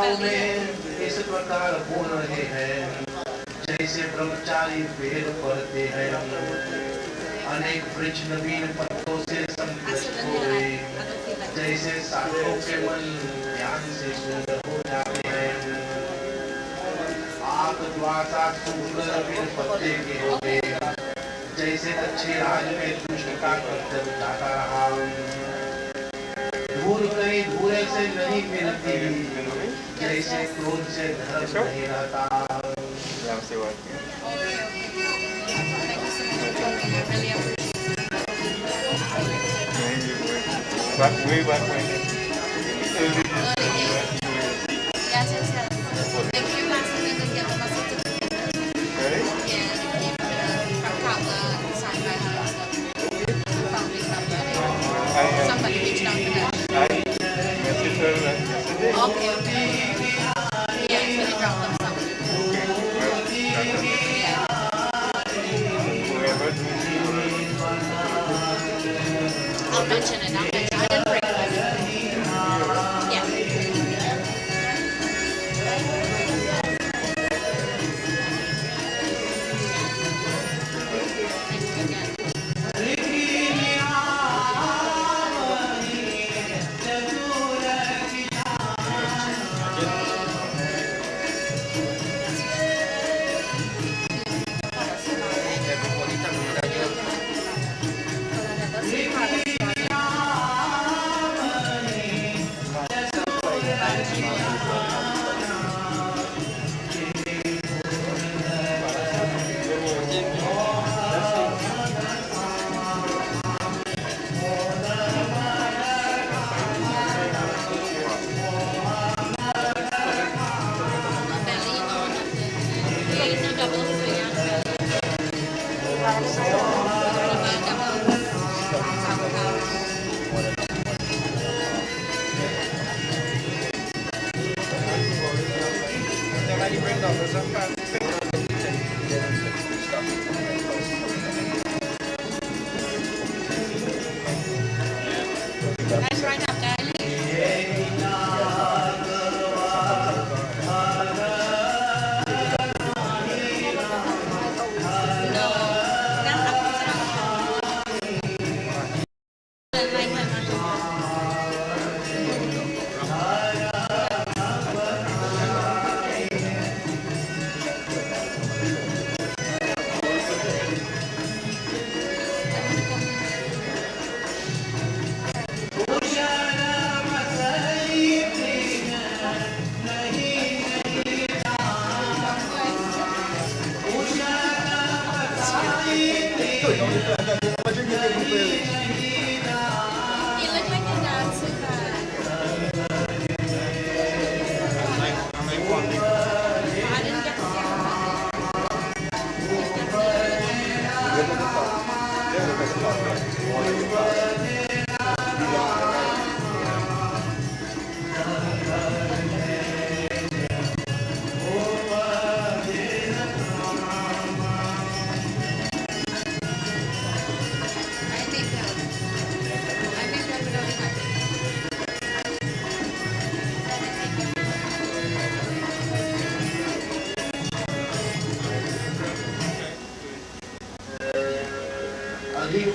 क्रियाओं में इस प्रकार बोल रहे हैं जैसे ब्रह्मचारी वेद पढ़ते हैं। अनेक वृक्ष नवीन पत्तों से संतुष्ट हो गए, जैसे साधुओं के मन ध्यान से सुंदर हो जाते हैं। आप द्वासा सुंदर नवीन पत्ते के हो गए, जैसे अच्छे राज में दुष्ट का कर्तव्य जाता रहा। धूल कहीं धूले से नहीं मिलती, जैसे क्रोध से धर्म नहीं रहता। Way back when somebody reached out to them. I messaged her yesterday. Okay. Yeah, so they dropped them something. Yeah. I'll mention it. I didn't bring it. Yeah.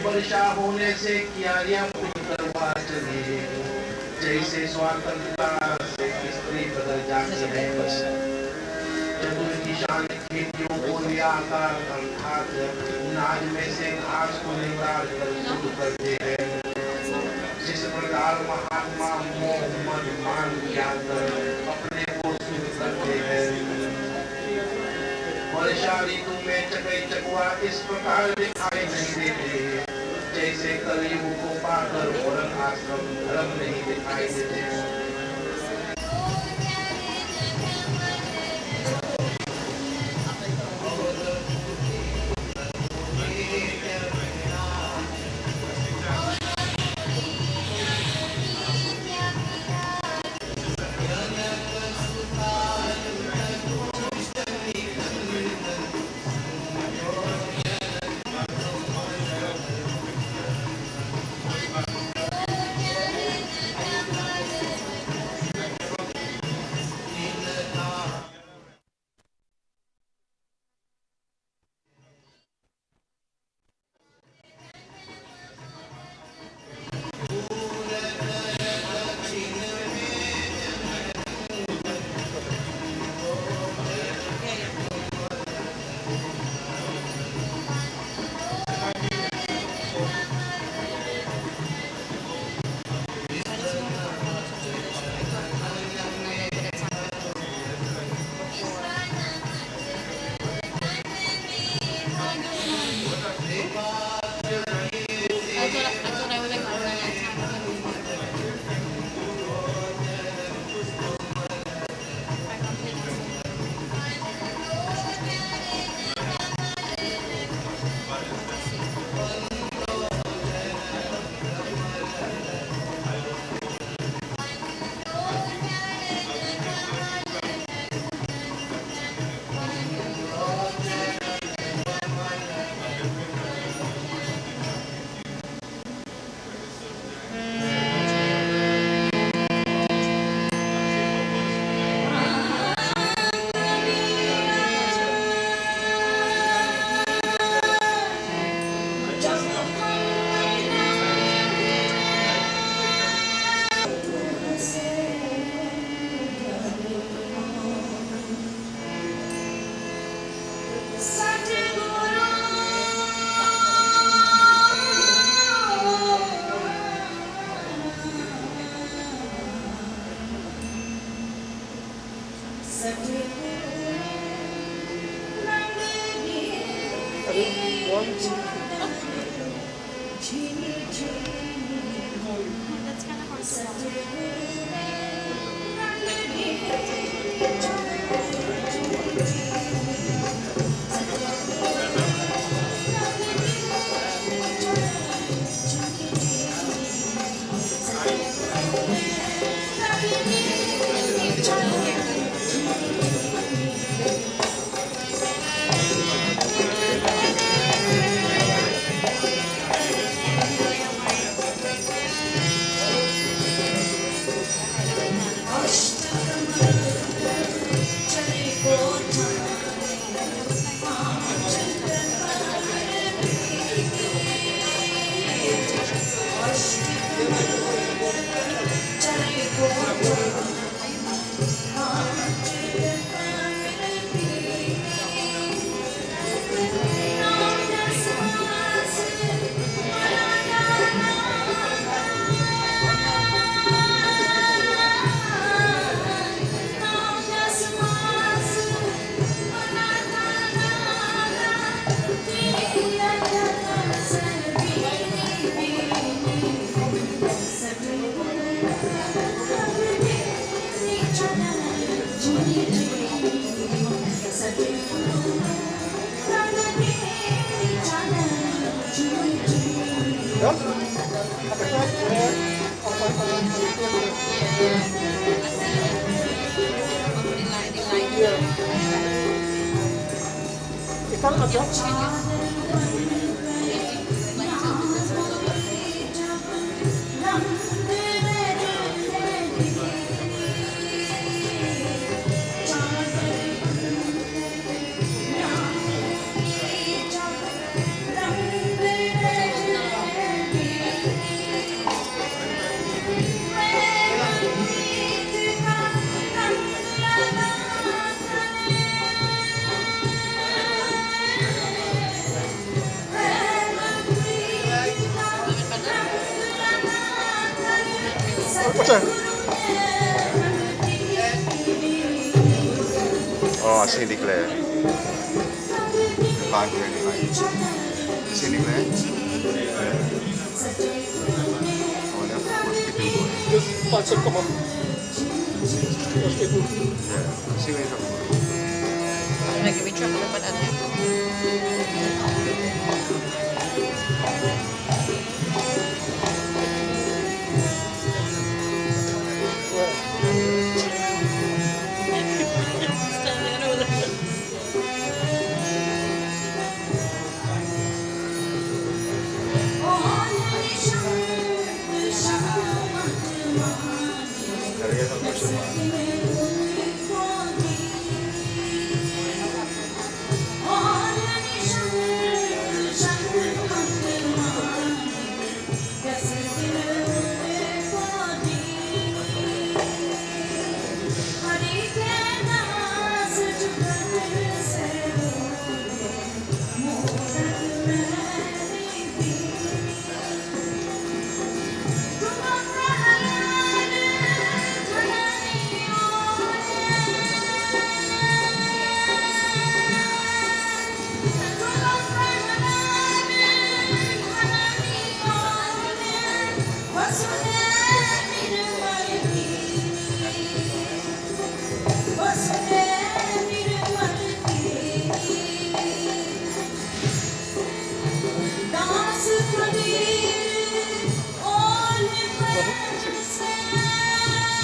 वर्षा होने से क्यारियां फूलकर चली, जैसे स्वतंत्रता से स्त्री बदल जाती है। चतुर्दिशान खेतियों को लिया आकार अर्थात नाज में से घास को निकाल कर शुद्ध करते हैं। जिस प्रकार महात्मा मोह मन मान ज्ञान कर अपने को शुद्ध करते हैं। वर्षा ऋतु में चकई चकवा इस प्रकार दिखाई नहीं देते, जैसे कलयुग को पाकर वर्ण आश्रम धर्म नहीं दिखाई देते। That's kind of hard to follow. Oh, I see declare. Can't do anything. You see declare? Oh, that's hospital boy. Just parts of common. Hospital. Yeah, I see where you're talking about. Lagi may truck na natin.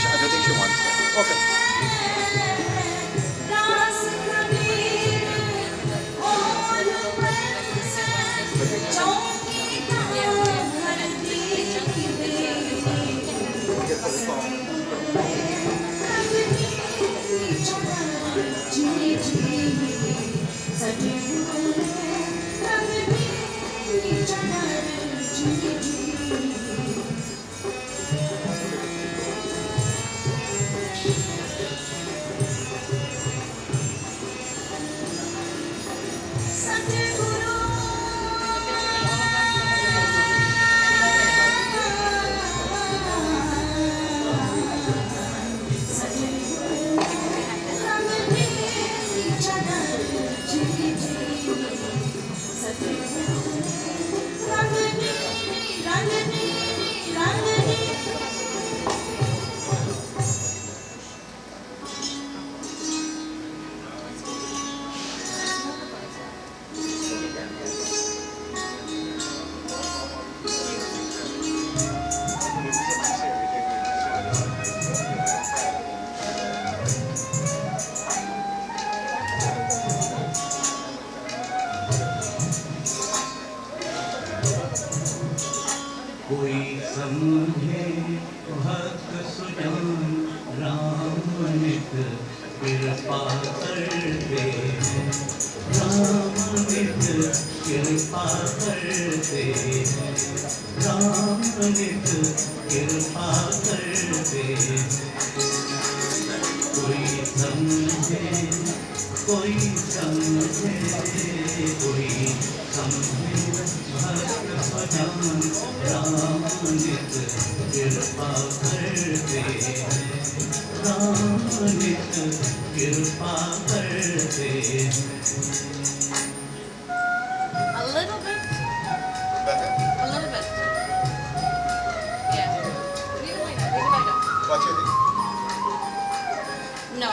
I don't think she wants that. Okay. कोई समझे भक्त सुजान राम नित कृपा करते हैं राम नित कृपा करते हैं राम नित कृपा करते हैं कोई समझे कोई समझे कोई समझे भक्त सुजान राम नित कृपा करते हैं राम नित कृपा करते हैं A little bit. Better? A little bit. Yeah. Leave it like that. Leave it like that. What's your thing? No,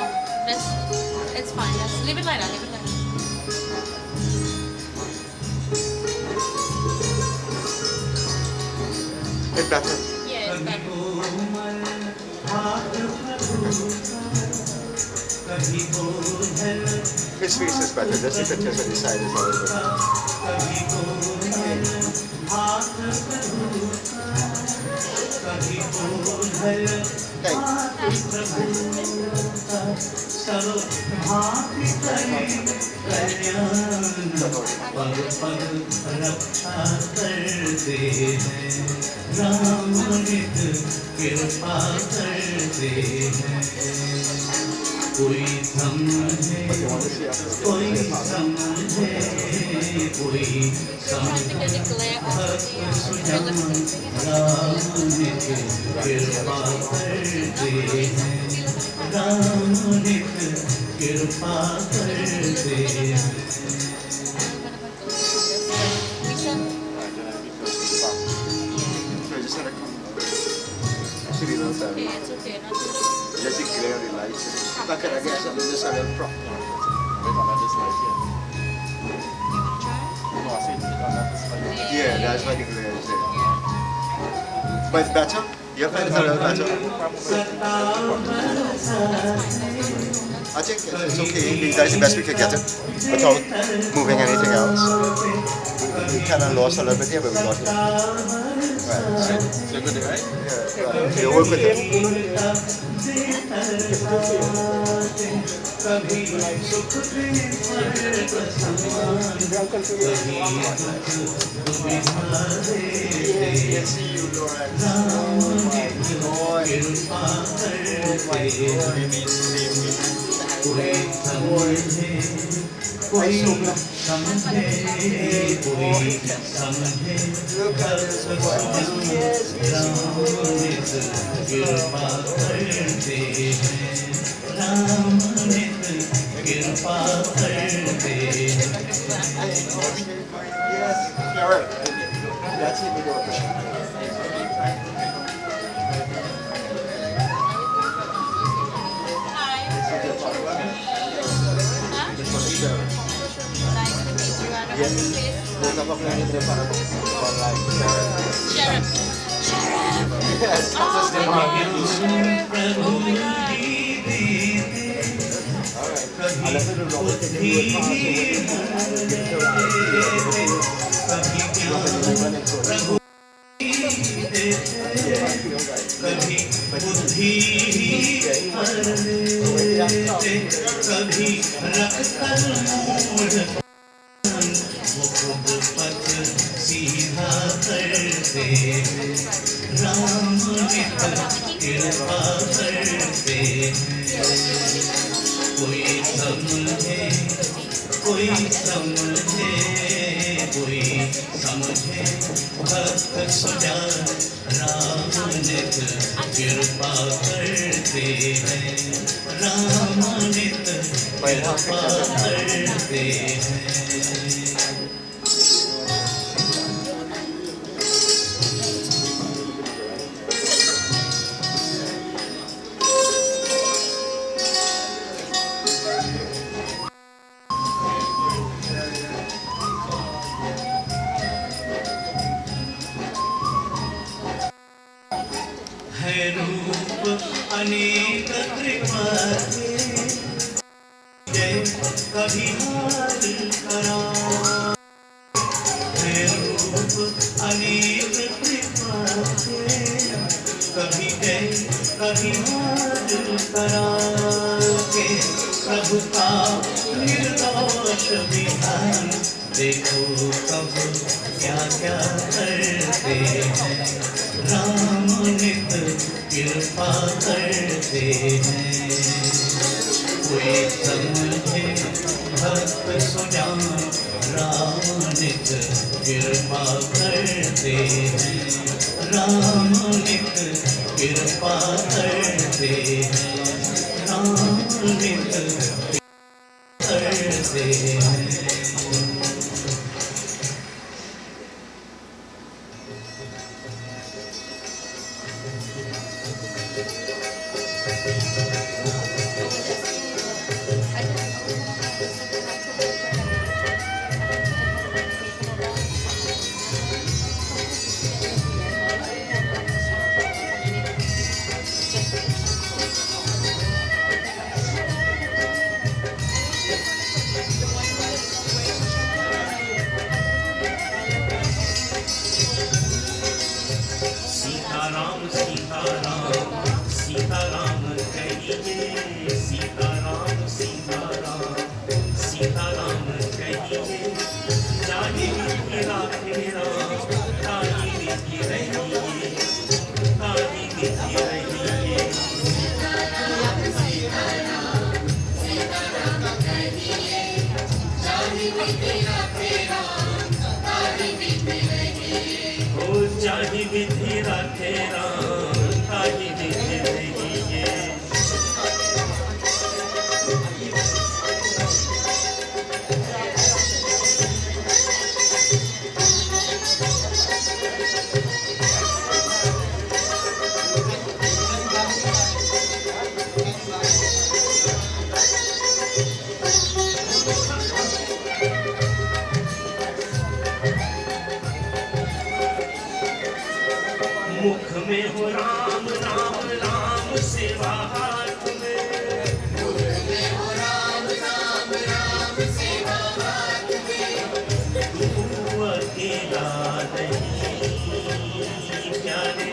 it's fine. Just leave it like that. Leave it like that. It's better. Yeah, it's better. His face is better. Just the pictures on the side is all good. Ram नित कृपा करते हैं कोई समझे कोई समझे कोई समझे भक्त सुजान राम नित कृपा करते हैं राम नित कृपा करते हैं Actually, no, sir. Okay, it's okay. Not too much. Just the glare of the lights. But can I get something just a little prop? You want to try? Yeah, that's why the glare is there. But it's better? You find it's a little better? I think it's okay. That's the best we could get it without moving anything else. We kind of lost a little bit here, but we got it. Right. So you're good, right? Yeah. So you work with it. कोई समझे कोई समझे राम नित कृपा करते हैं राम नित कृपा करते हैं That's it. We go. Sheriff. Sheriff. Oh my God. Sheriff. Oh my God. कभी बुद्धि कभी रख कर मूढ़ वो खुद पथ सीधा करते राम नित कृपा करते कोई समझे कोई समझे कोई समझे भक्त सुजान राम नित कृपा करते हैं राम नित कृपा करते हैं रूप अनेक कृपा जय कभी हाल करा है रूप अनेक कृपा कभी जय कभी हार करा के प्रभु का निर्दोष विधान देखो कब क्या क्या करते हैं राम नित कृपा करते हैं कोई समझे भक्त सुजान राम नित कृपा करते हैं राम नित कृपा करते हैं राम नित करते हैं मुख में हो राम नाम राम सेवा हाथ में मुख में हो राम नाम राम सेवा हाथ में तू अकेला नहीं प्यारे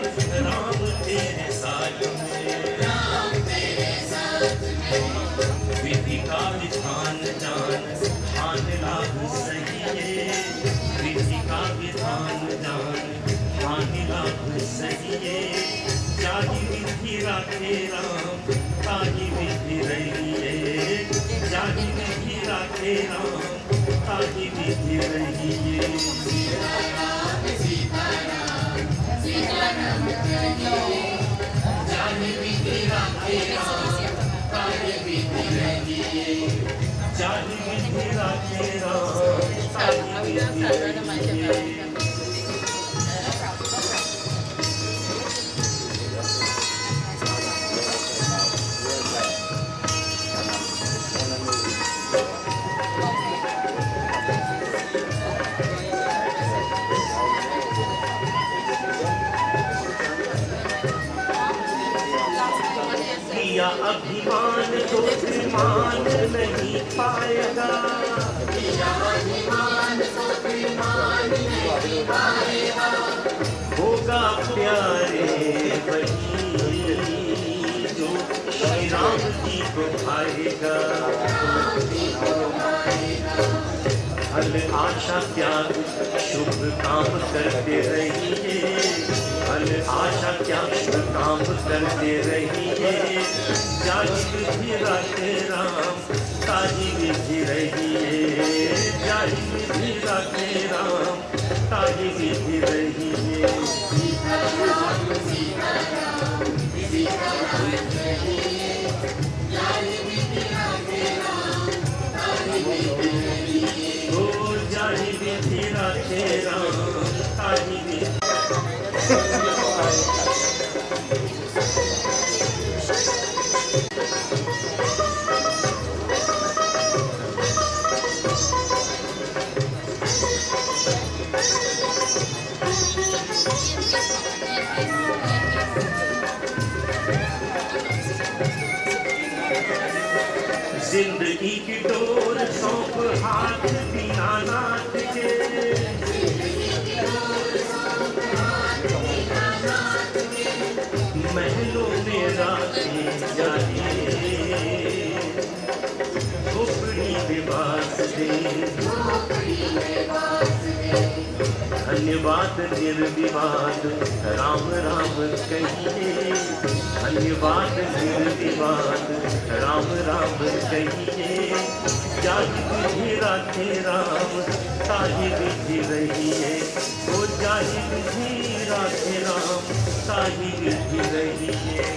राम तेरे साथ में राम तेरे साथ में विधि का विधान जान ध्यान लाभ सही है विधि का विधान जान लाभ सही है जाहि विधि राखे राम ताहि विधि रही है जाहि विधि राखे राम ताहि विधि रही है सीताराम सीताराम सीताराम कहिए जाहि विधि राखे राम ताहि विधि रही है जाहि विधि राखे राम ताहि विधि रही है अभिमान तो विमान नहीं पाएगा अभिमान तो विमान नहीं पाएगा होगा प्यारे वही जो श्री राम जी को पाएगा फल आशा त्याग शुभ काम करते रहिए फल आशा त्याग शुभ काम करते रहिए जाहि विधि राखे राम ताहि विधि रहिए जाहि विधि राखे राम ताहि विधि रहिए सीताराम सीताराम सीताराम कहिए जाहि विधि राखे राम ताहि विधि रहिए ओ जाहि विधि राखे राम ताहि विधि जिंदगी की डोर सौंप हाथ दीनानाथ के धन्यवाद निर्विवाद राम राम कहिए, धन्यवाद निर्विवाद राम राम कहिए, जाहि विधि राखे राम ताहि विधि रहिए, वो जाहि विधि राखे राम ताहि विधि रहिए।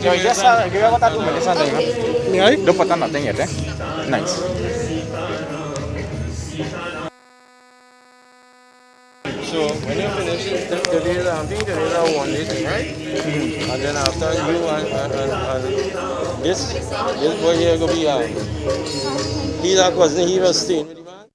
Rồi just give me what 2 minutes on there. Don't put on nothing yet, eh? Nice. So when you finish it, today I think today is one day thing, right? And then after you and this boy here go be he's our cousin, he was staying with the man.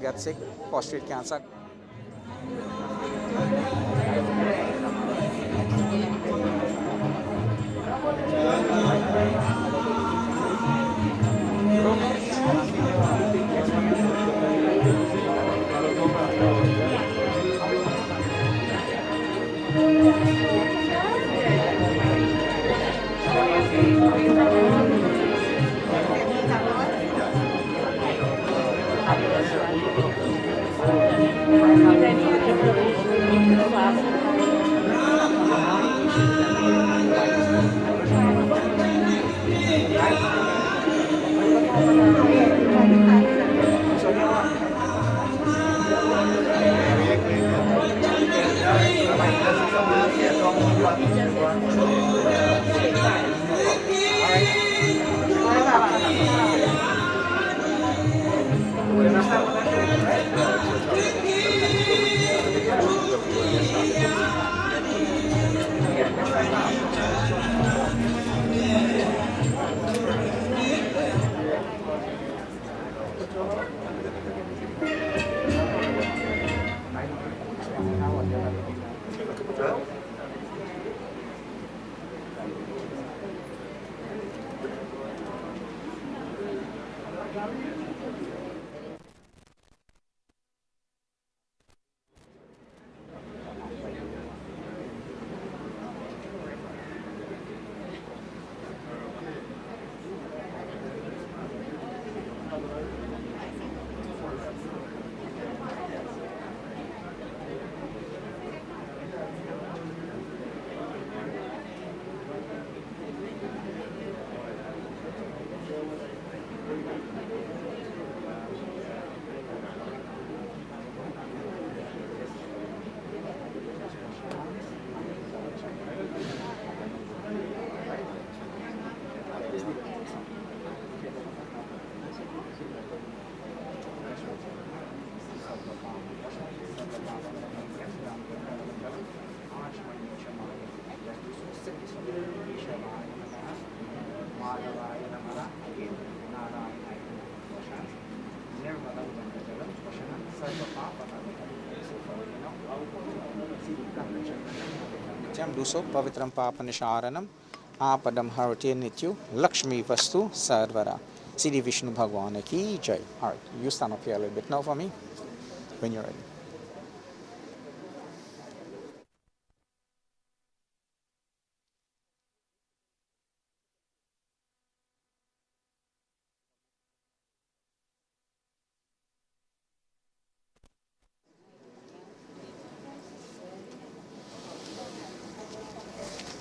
get sick, prostate cancer. Duso pavitram papanisharanam apadam harati nityu Lakshmi vastu sarvara. Siddhi Vishnu Bhagwan ki jai. All right, you stand up here a little bit now for me when you're ready.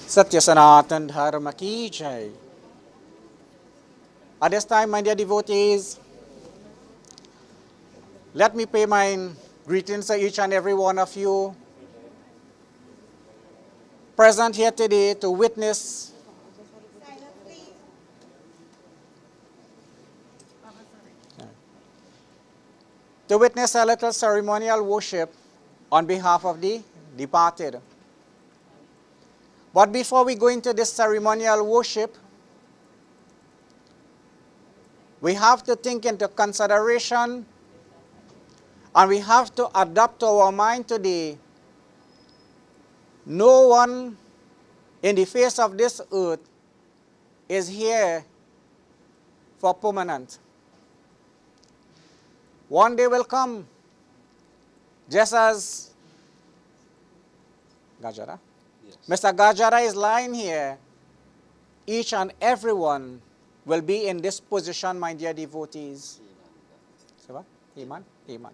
Satya Sanatan Dharma ki jai. At this time, my dear devotees, let me pay my greetings to each and every one of you present here today to witness a little ceremonial worship on behalf of the departed. But before we go into this ceremonial worship, we have to take into consideration and we have to adapt to our mind today. No one in the face of this earth is here for permanent. One day will come, just as Gajadhar. Yes. Mr. Gajadhar is lying here. Each and every one will be in this position, my dear devotees. Amen. Amen.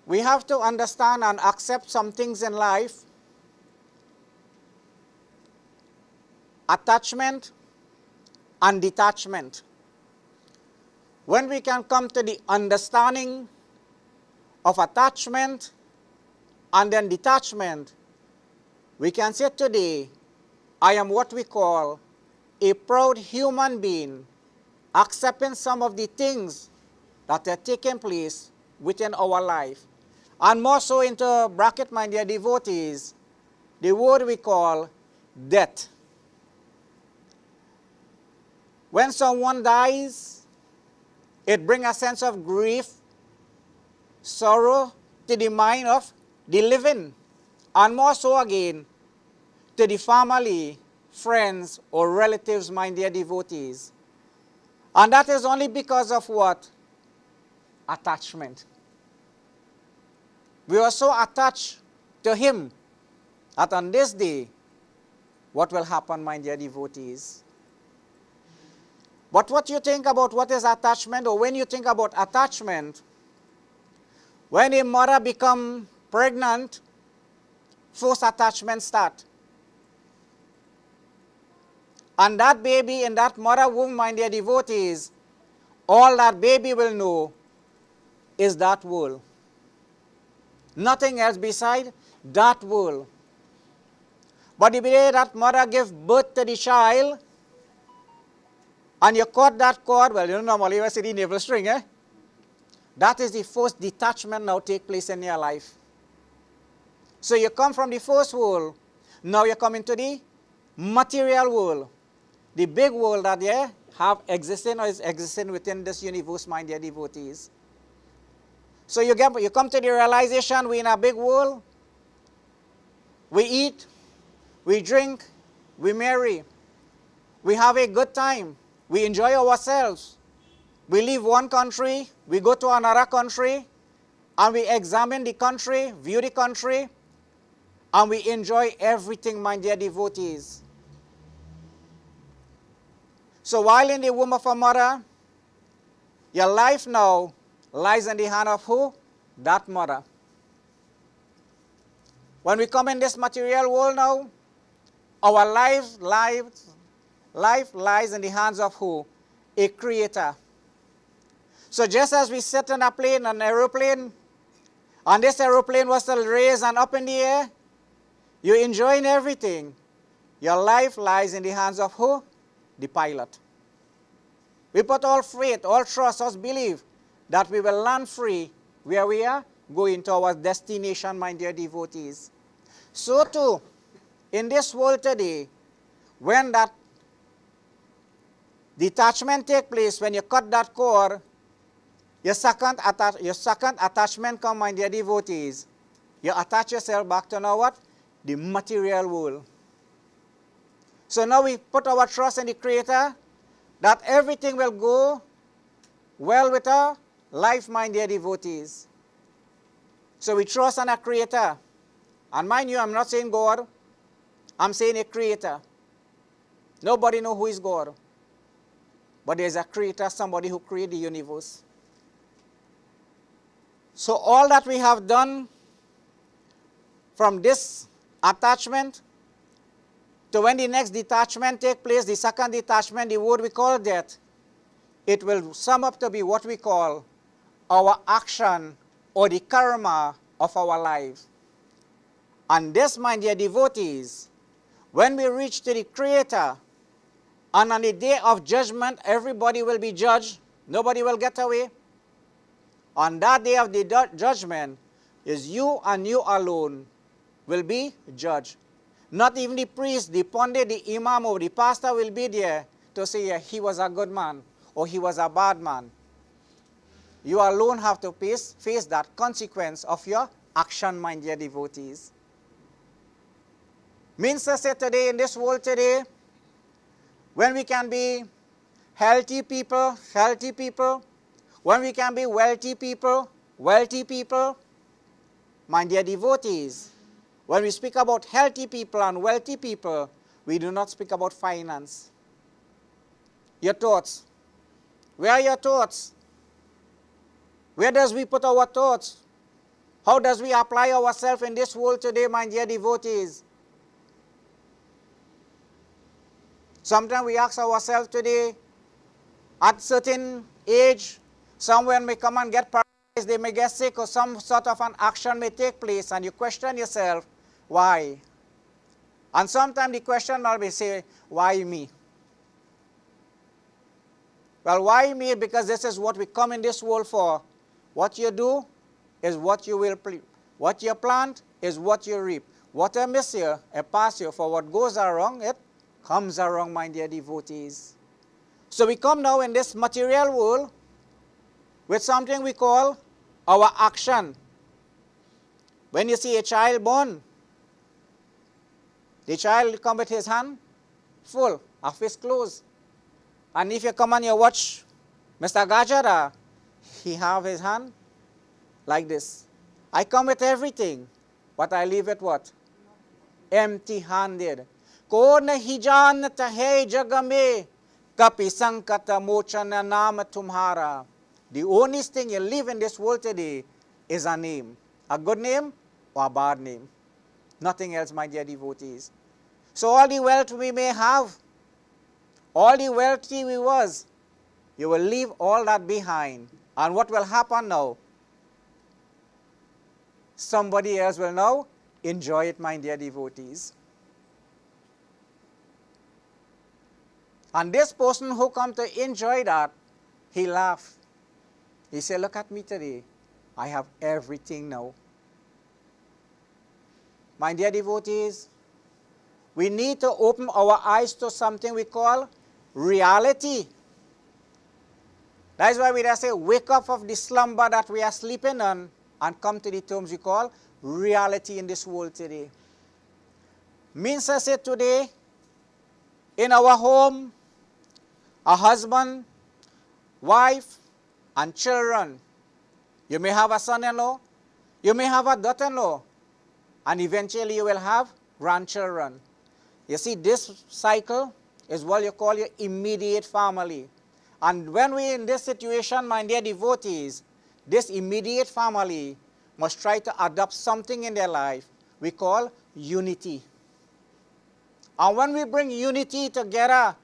We have to understand and accept some things in life. Attachment and detachment. When we can come to the understanding of attachment and then detachment, we can say today, I am what we call a proud human being, accepting some of the things that are taking place within our life. And more so into bracket, my dear devotees, the word we call death. When someone dies, It brings a sense of grief, sorrow to the mind of the living, and more so again to the family, friends, or relatives, my dear devotees. And that is only because of what? Attachment. We are so attached to him that on this day, what will happen, my dear devotees? But what you think about what is attachment, or when you think about attachment, when a mother becomes pregnant, first attachment start. And that baby in that mother womb, my dear devotees, all that baby will know is that world. Nothing else beside that world. But the day that mother gives birth to the child, and you cut that cord, well, you know, normally you see the navel string, eh? That is the first detachment now take place in your life. So you come from the first world, now you come into the material world. The big world that you have existing or is existing within this universe, my dear devotees. So you come to the realization we're in a big world. We eat, we drink, we marry. We have a good time. We enjoy ourselves. We leave one country, we go to another country, and we examine the country, view the country, and we enjoy everything, my dear devotees. So while in the womb of a mother, your life now lies in the hand of who? That mother. When we come in this material world now, our life lies in the hands of who? A creator. So just as we sit in a plane, an aeroplane, and this aeroplane was still raised and up in the air, you're enjoying everything. Your life lies in the hands of who? The pilot. We put all faith, all trust, all belief that we will land free where we are going to our destination, my dear devotees. So too, in this world today, when that detachment takes place, when you cut that cord, your second attachment comes, my dear devotees. You attach yourself back to now what? The material world. So now we put our trust in the Creator that everything will go well with our life, my dear devotees. So we trust in a Creator. And mind you, I'm not saying God. I'm saying a Creator. Nobody knows who is God. But there's a Creator, somebody who created the universe. So all that we have done from this attachment to when the next detachment takes place, the second detachment, the word we call death, it will sum up to be what we call our action or the karma of our lives. And this, my dear devotees, when we reach to the Creator, and on the day of judgment, everybody will be judged, nobody will get away. On that day of the judgment, is you and you alone will be judged. Not even the priest, the pundit, the imam, or the pastor will be there to say, yeah, he was a good man, or he was a bad man. You alone have to face that consequence of your action, my dear devotees. Means to say today, in this world today, when we can be healthy people, when we can be wealthy people, my dear devotees, when we speak about healthy people and wealthy people, we do not speak about finance. Your thoughts. Where are your thoughts? Where does we put our thoughts? How does we apply ourselves in this world today, my dear devotees? Sometimes we ask ourselves today, at certain age, someone may come and get paralyzed, they may get sick, or some sort of an action may take place, and you question yourself, why? And sometimes the question will be say, why me? Well, why me? Because this is what we come in this world for. What you do is what you will reap. What you plant is what you reap. What I miss here, I pass you. For what goes around, it comes around, my dear devotees. So we come now in this material world, with something we call our action. When you see a child born, the child come with his hand full of his clothes. And if you come and you watch Mr. Gajadhar, he have his hand like this. I come with everything, but I leave it what? Empty-handed. Ko nahi janata hai jag mein, kapi sankata mochana naam tumhara. The only thing you live in this world today is a name. A good name or a bad name. Nothing else, my dear devotees. So all the wealth we may have, all the wealthy we was, you will leave all that behind. And what will happen now? Somebody else will now enjoy it, my dear devotees. And this person who come to enjoy that, he laughed. He said, look at me today. I have everything now. My dear devotees, we need to open our eyes to something we call reality. That is why we say, wake up of the slumber that we are sleeping on and come to the terms we call reality in this world today. Means I say today, in our home, a husband, wife, and children. You may have a son-in-law, you may have a daughter-in-law, and eventually you will have grandchildren. You see, this cycle is what you call your immediate family. And when we're in this situation, my dear devotees, this immediate family must try to adopt something in their life we call unity. And when we bring unity together,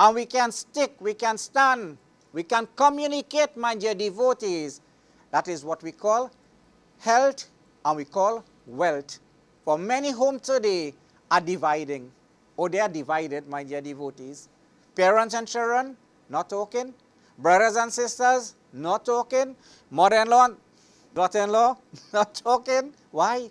and we can stick, we can stand, we can communicate, my dear devotees, that is what we call health and we call wealth. For many homes today are dividing. Oh, they are divided, my dear devotees. Parents and children, not talking. Brothers and sisters, not talking. Mother-in-law, daughter-in-law, not talking. Why?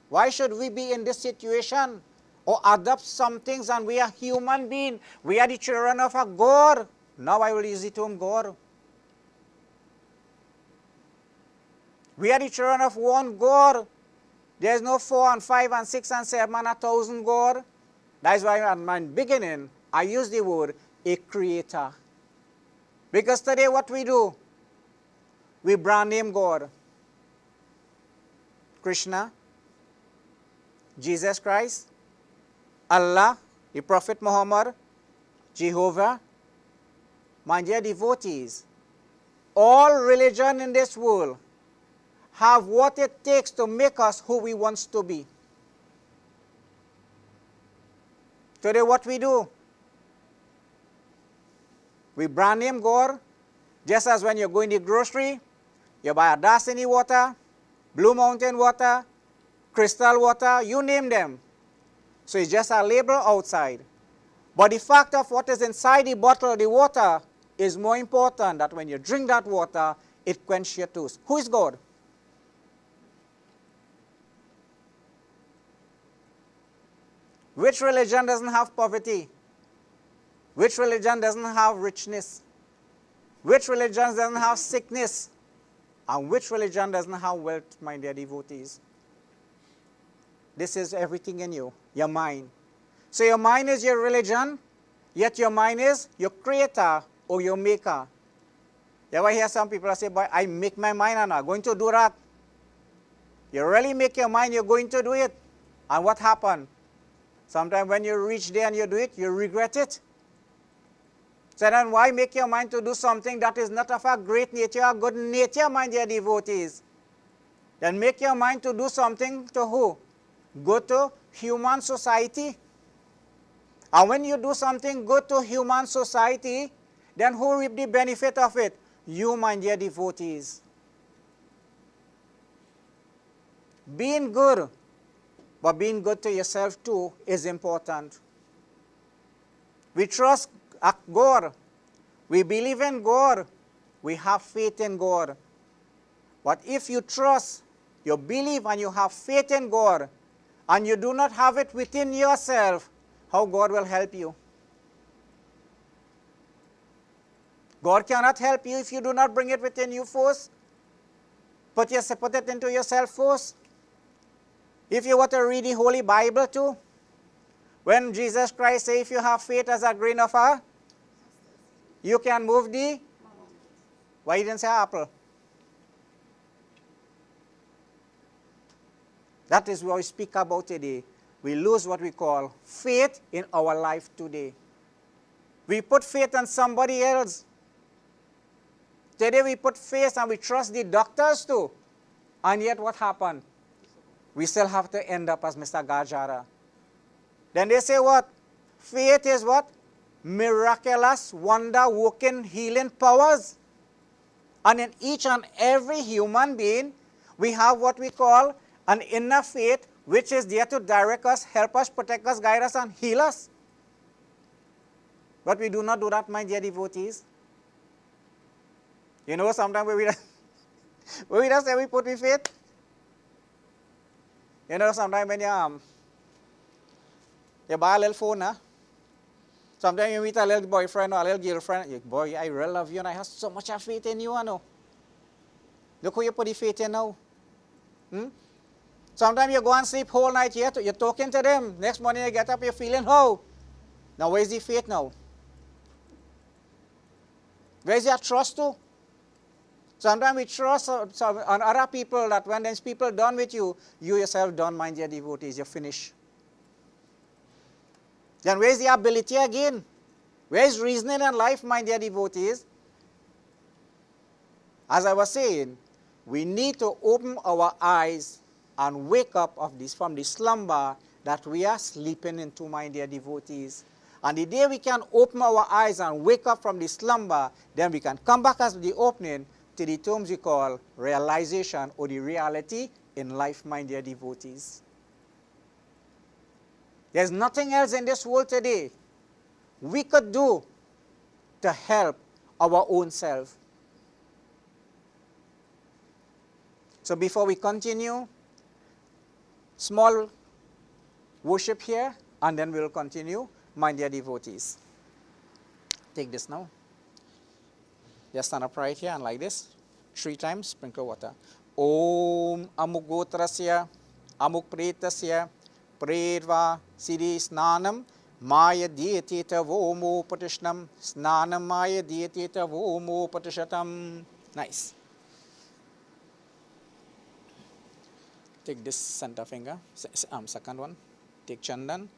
Why should we be in this situation? Or adopt some things, and we are human beings. We are the children of a God. Now I will use the term God. We are the children of one God. There is no 4 and 5 and 6 and 7 and 1,000 God. That is why at my beginning I use the word a creator. Because today what we do, we brand name God. Krishna, Jesus Christ, Allah, the Prophet Muhammad, Jehovah. My dear devotees, all religion in this world have what it takes to make us who we want to be. Today what we do, we brand name God, just as when you go in the grocery, you buy a Dasani water, Blue Mountain water, Crystal water, you name them. So it's just a label outside. But the fact of what is inside the bottle, the water, is more important that when you drink that water, it quenches your thirst. Who is God? Which religion doesn't have poverty? Which religion doesn't have richness? Which religion doesn't have sickness? And which religion doesn't have wealth, my dear devotees? This is everything in you, your mind. So your mind is your religion, yet your mind is your creator or your maker. You ever hear some people say, boy, I make my mind and I'm going to do that. You really make your mind, you're going to do it. And what happened? Sometimes when you reach there and you do it, you regret it. So then why make your mind to do something that is not of a great nature, a good nature, my dear devotees? Then make your mind to do something to who? Good to human society. And when you do something good to human society, then who reap the benefit of it? You, my dear devotees. Being good, but being good to yourself too, is important. We trust God. We believe in God. We have faith in God. But if you trust, you believe, and you have faith in God, and you do not have it within yourself, how God will help you? God cannot help you if you do not bring it within you first. Put it into yourself first. If you want to read the Holy Bible too, when Jesus Christ said, if you have faith as a grain of a, you can move the, why he didn't say apple? That is what we speak about today. We lose what we call faith in our life today. We put faith in somebody else. Today we put faith and we trust the doctors too. And yet what happened? We still have to end up as Mr. Gajadhar. Then they say what? Faith is what? Miraculous, wonder-working, healing powers. And in each and every human being, we have what we call an inner faith, which is there to direct us, help us, protect us, guide us, and heal us. But we do not do that, my dear devotees. You know, sometimes we just say we put in faith. You know, sometimes when you buy a little phone, huh? Sometimes you meet a little boyfriend or a little girlfriend, you, boy, I really love you and I have so much of faith in you, I know. Look who you put the faith in now. Sometimes you go and sleep whole night here, you're talking to them. Next morning you get up, you're feeling how? Now where's the faith now? Where's your trust to? Sometimes we trust on other people that when these people done with you, you yourself don't mind your devotees, you're finished. Then where's the ability again? Where's reasoning in life, my dear devotees? As I was saying, we need to open our eyes and wake up from the slumber that we are sleeping into, my dear devotees. And the day we can open our eyes and wake up from the slumber, then we can come back as the opening to the terms we call realization or the reality in life, my dear devotees. There's nothing else in this world today we could do to help our own self. So before we continue, small worship here, and then we'll continue, my dear devotees. Take this now. Just stand up right here and like this. 3 times, sprinkle water. Om Amugotrasya Amukpretasya Predva Siddhi Snanam Maya Diyatita Vomo Patishnam Snanam Maya Diyatita Vomo Patishatam. Nice. Take this center finger, second one. Take Chandan,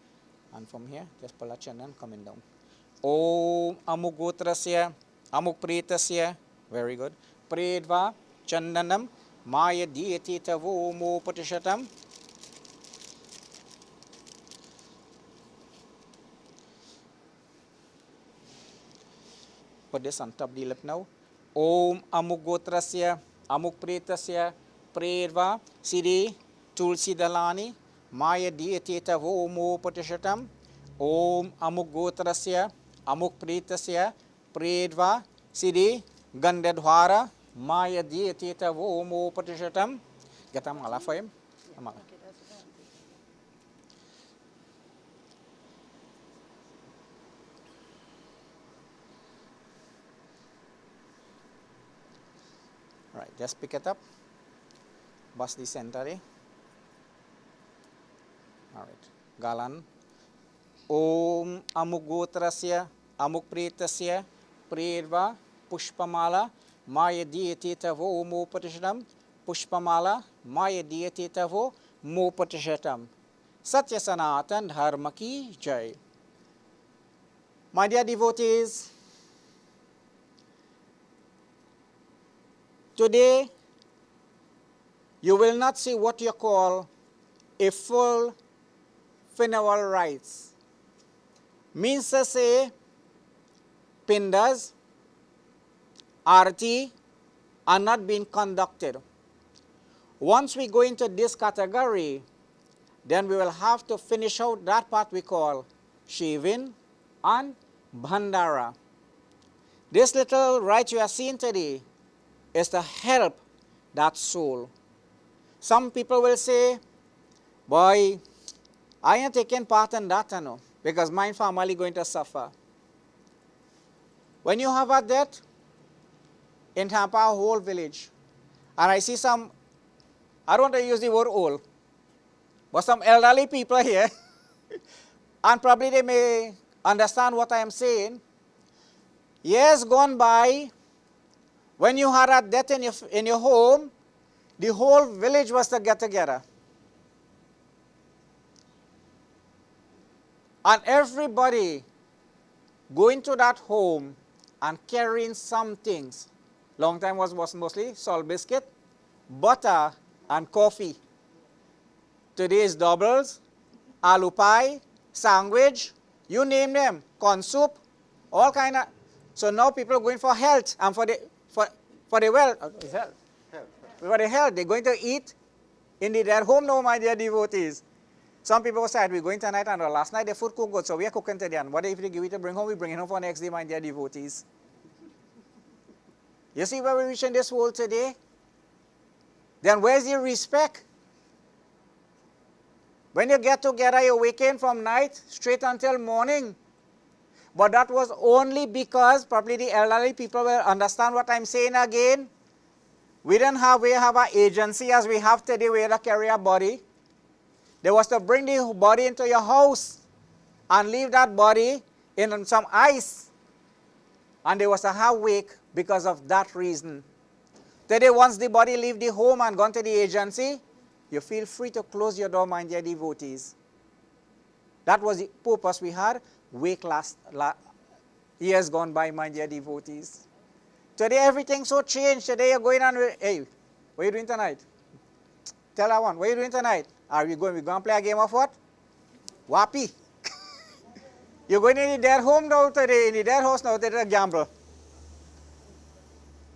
and from here, just pull a Chandan coming down. Om Amugotrasya Amukpretasya. Very good. Predva Chandanam Maya Diyatita Vomo Patishatam. Put this on top of the lip now. Om Amugotrasya Amukpretasya Predva Siddhi Tulsi Dalani Maya Diyatita Vomo Patishatam. Om Amugotrasya Amukpretasya Predva Siddhi Gandhadhwara Maya Diyatita Vomo Patishatam. Get a mala for him. Right, just pick it up. Bust the center. Alright. Galan. Om Amugotrasya Amukpretasya Predva Pushpamala Maya Diyatita Vomo Patishatam. Pushpamala Maya Diyatita Vomo Patishatam. Satya Sanatan Dharma ki Jai. My dear devotees, today you will not see what you call a full funeral rites. Means to say, pindas, arti are not being conducted. Once we go into this category, then we will have to finish out that part we call shaving and bhandara. This little rite you are seeing today is to help that soul. Some people will say, boy, I ain't taking part in that, because my family going to suffer. When you have a death, in Tampa, a whole village. And I see some, I don't want to use the word old, but some elderly people here, and probably they may understand what I am saying. Years gone by, when you had a death in your home, the whole village was to get together. And everybody going to that home and carrying some things. Long time was mostly salt biscuit, butter, and coffee. Today is doubles, aloo pie, sandwich, you name them, corn soup, all kind of. So now people are going for health and for the well, for the health. They're going to eat in their home now, my dear devotees. Some people said, we're going tonight, and last night the food cooked good, so we are cooking today. And what if they give it to bring home, we bring it home for next day, my dear devotees. You see where we reach in this world today? Then where's the respect? When you get together, you waken from night straight until morning. But that was only because probably the elderly people will understand what I'm saying again. We have an agency as we have today where to carry a body. They was to bring the body into your house and leave that body in some ice. And they was to have wake because of that reason. Today, once the body leave the home and gone to the agency, you feel free to close your door, my dear devotees. That was the purpose we had. Wake last years gone by, my dear devotees. Today, everything's so changed. Today, you're going on with, hey, what are you doing tonight? Tell that one, what are you doing tonight? Are we going to play a game of what? Wapi. You're going in their home now today, in their house now today to gamble.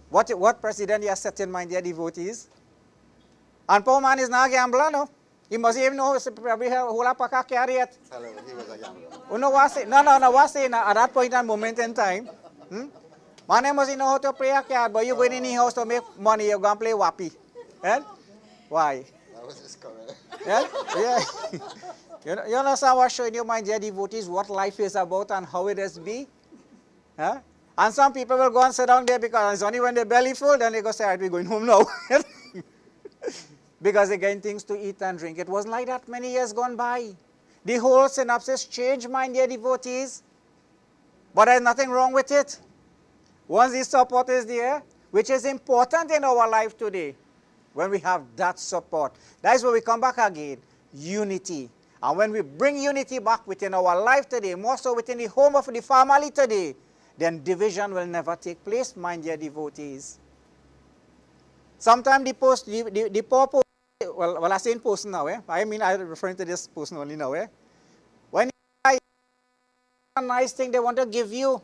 What president you are setting, my dear devotees? And poor man is not a gambler, no? He must even know, probably whole apaka carry it. Tell him he was a gambler. No, what's saying at that point and moment in time? Man must know how to play a card, but you go in the house to make money, you're going to play wapi. Eh? Why? That was his comment. Yeah. You understand what showing you, my dear devotees, what life is about and how it is be? Huh? And some people will go and sit down there because it's only when they're belly full, then they go say, all right, we're going home now. Because they're getting things to eat and drink. It wasn't like that many years gone by. The whole synopsis changed, my dear devotees. But there's nothing wrong with it. Once the support is there, which is important in our life today, when we have that support, that is where we come back again, unity. And when we bring unity back within our life today, more so within the home of the family today, then division will never take place, my dear devotees. Sometimes the poor person, well, I say in person now, I mean, I'm referring to this person only now, when you buy a nice thing they want to give you,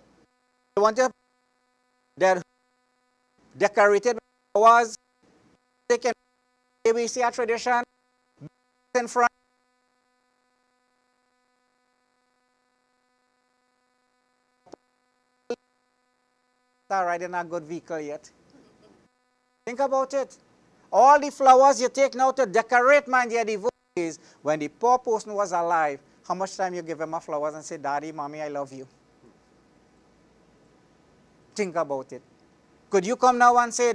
they want to they're decorated with flowers, they can, we see a tradition in front. Not riding a good vehicle yet. Think about it. All the flowers you take now to decorate, my dear devotees, when the poor person was alive, how much time you give him a flowers and say, Daddy, Mommy, I love you? Think about it. Could you come now and say,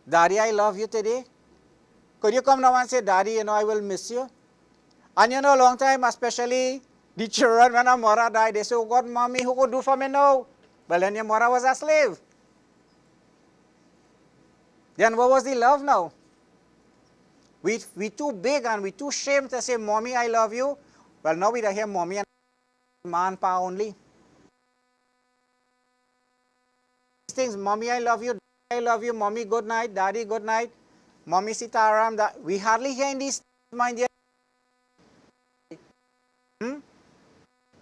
Daddy, I love you today? Could you come now and say, Daddy, you know, I will miss you? And you know, a long time, especially the children, when a mother died, they say, oh God, Mommy, who could do for me now? Well, then your mother was a slave. Then what was the love now? We too big and we too ashamed to say, Mommy, I love you. Well, now we don't hear Mommy and man, pa only. These things, Mommy, I love you. Daddy, I love you. Mommy, good night. Daddy, good night. Mommy, Sitaram. We hardly hear in these things, my dear.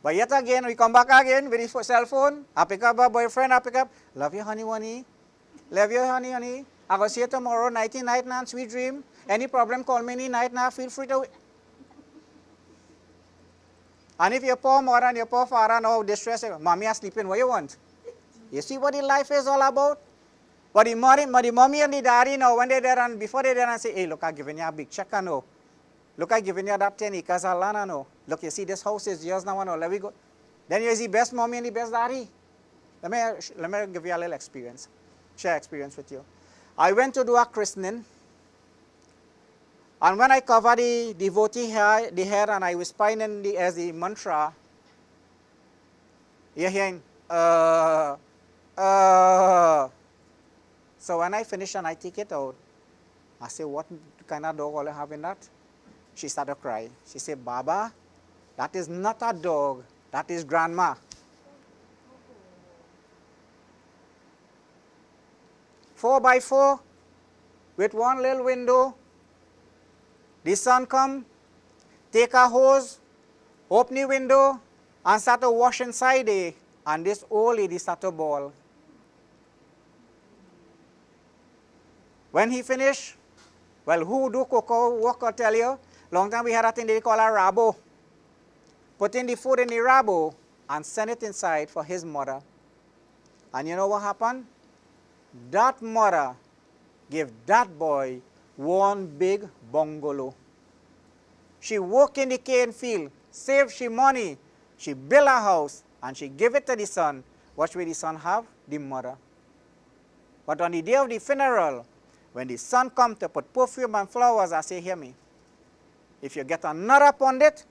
But yet again, we come back again with his cell phone. I pick up a boyfriend, I pick up, love you, honey, honey. Love you, honey, honey. I will see you tomorrow, nighty night, now, sweet dream. Any problem, call me any night now, feel free to. And if your poor mother and your poor father now distressed, Mommy are sleeping, what you want? You see what the life is all about? But the mommy and the daddy now, when they're there and before they're there and say, hey, look, I'm giving you a big check, I know. Look, I'm giving you that 10 acres of land, I know. Look, you see this house is yours now, I know. Let me go. Then you're the best mommy and the best daddy. let me give you a little experience, share experience with you. I went to do a christening, and when I covered the devotee hair, the head, and I was in the as the mantra, you're hearing, So when I finish and I take it out, I say, what kind of dog all you have in that? She started crying. She said, Baba, that is not a dog, that is grandma. 4x4 with one little window. The sun come, take a hose, open the window, and start to wash inside it. And this old lady start to bawl. When he finished, well, who do cocoa work, I'll tell you. Long time we had a thing they call a rabo. Put in the food in the rabo and send it inside for his mother. And you know what happened? That mother gave that boy one big bungalow. She worked in the cane field, saved she money, she built a house, and she gave it to the son. What will the son have? The mother. But on the day of the funeral, when the son come to put perfume and flowers, I say, hear me. If you get another pundit,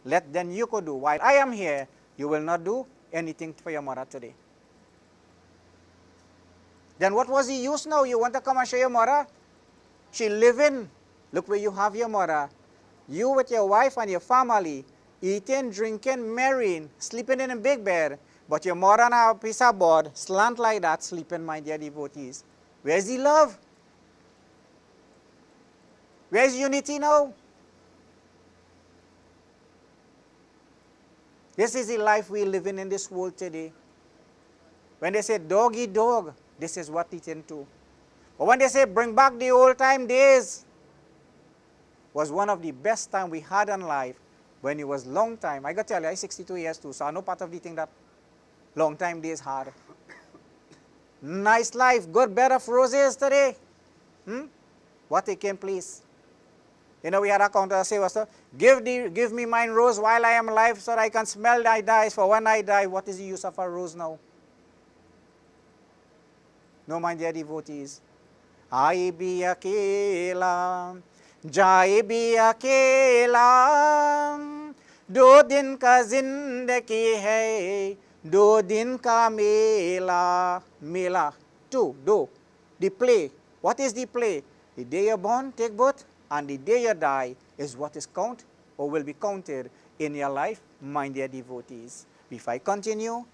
let then you could do. While I am here, you will not do anything for your mother today. Then what was the use now? You want to come and show your mother? She living. Look where you have your mother. You with your wife and your family, eating, drinking, marrying, sleeping in a big bed, but your mother on a piece of board, slant like that, sleeping, my dear devotees. Where's the love? Where's unity now? This is the life we live in this world today. When they say dog eat dog, this is what it into. But when they say bring back the old time days, was one of the best time we had in life when it was long time. I got to tell you, I'm 62 years too, so I know part of the thing that long time days hard. Nice life, good bed of roses today. What they can please. You know, we had a counter say, give me mine rose while I am alive so that I can smell I die. For when I die, what is the use of a rose now? No, my dear devotees. I be akela, jai be akela, do din ka zindagi hai, do din ka mela, mela. Two, do. The play. What is the play? The day you're born, take birth, and the day you die is what is count or will be counted in your life, my dear devotees. If I continue,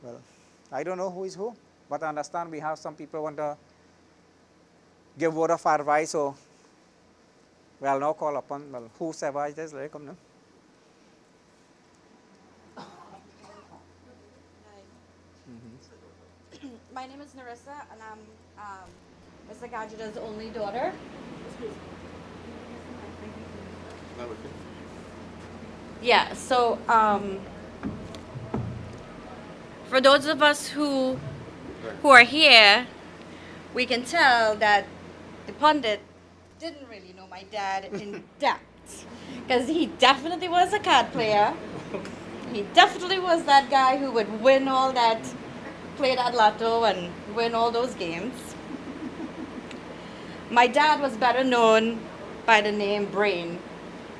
well, I don't know who is who, but I understand we have some people want to give word of advice, or well, now call upon, well, whosoever it is, let it come now. My name is Narissa, and I'm Mr. Gajadhar's only daughter. Yeah, so for those of us who are here, we can tell that the pundit didn't really know my dad in depth, because he definitely was a card player. He definitely was that guy who would win all that, play that lotto and win all those games. My dad was better known by the name Brain,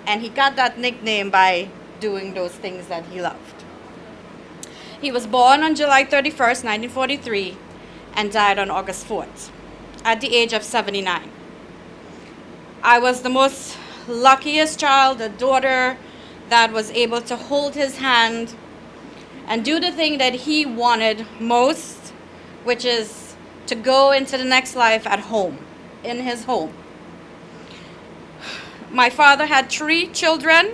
and he got that nickname by doing those things that he loved. He was born on July 31st, 1943, and died on August 4th, at the age of 79. I was the most luckiest child, the daughter that was able to hold his hand and do the thing that he wanted most, which is to go into the next life at home, in his home. My father had 3 children,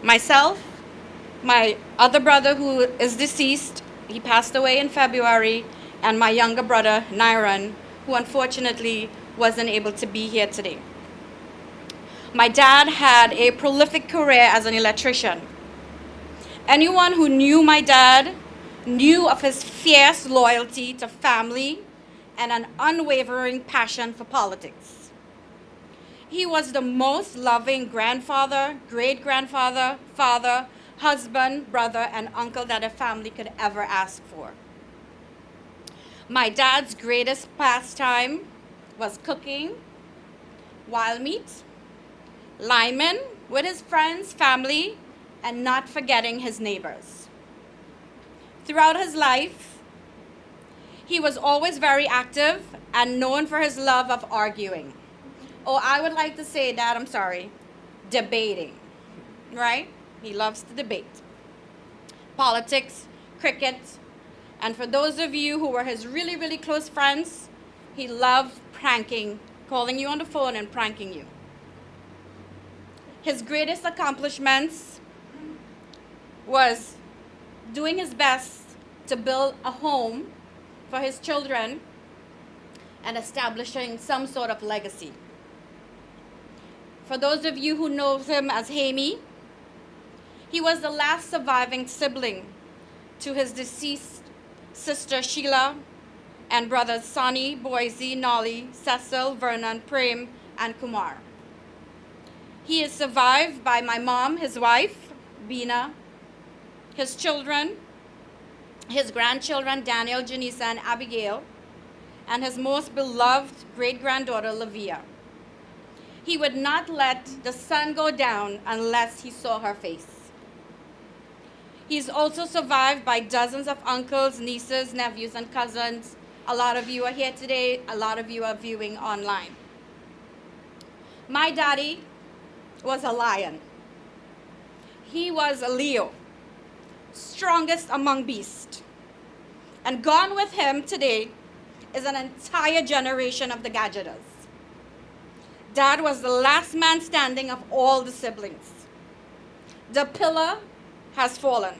myself, my other brother who is deceased, he passed away in February, and my younger brother, Nairan, who unfortunately wasn't able to be here today. My dad had a prolific career as an electrician. Anyone who knew my dad knew of his fierce loyalty to family and an unwavering passion for politics. He was the most loving grandfather, great-grandfather, father, husband, brother, and uncle that a family could ever ask for. My dad's greatest pastime was cooking wild meat, liming with his friends, family, and not forgetting his neighbors. Throughout his life, he was always very active and known for his love of arguing. Or I would like to say that, I'm sorry, debating, right? He loves to debate. Politics, cricket, and for those of you who were his really, really close friends, he loved pranking, calling you on the phone and pranking you. His greatest accomplishments was doing his best to build a home for his children and establishing some sort of legacy. For those of you who know him as Hamey, he was the last surviving sibling to his deceased sister Sheila and brothers Sonny, Boise, Nolly, Cecil, Vernon, Prem, and Kumar. He is survived by my mom, his wife, Bina, his children, his grandchildren, Daniel, Janisa, and Abigail, and his most beloved great-granddaughter, Lavia. He would not let the sun go down unless he saw her face. He's also survived by dozens of uncles, nieces, nephews, and cousins. A lot of you are here today. A lot of you are viewing online. My daddy was a lion. He was a Leo, strongest among beasts. And gone with him today is an entire generation of the Gajadhars. Dad was the last man standing of all the siblings. The pillar has fallen,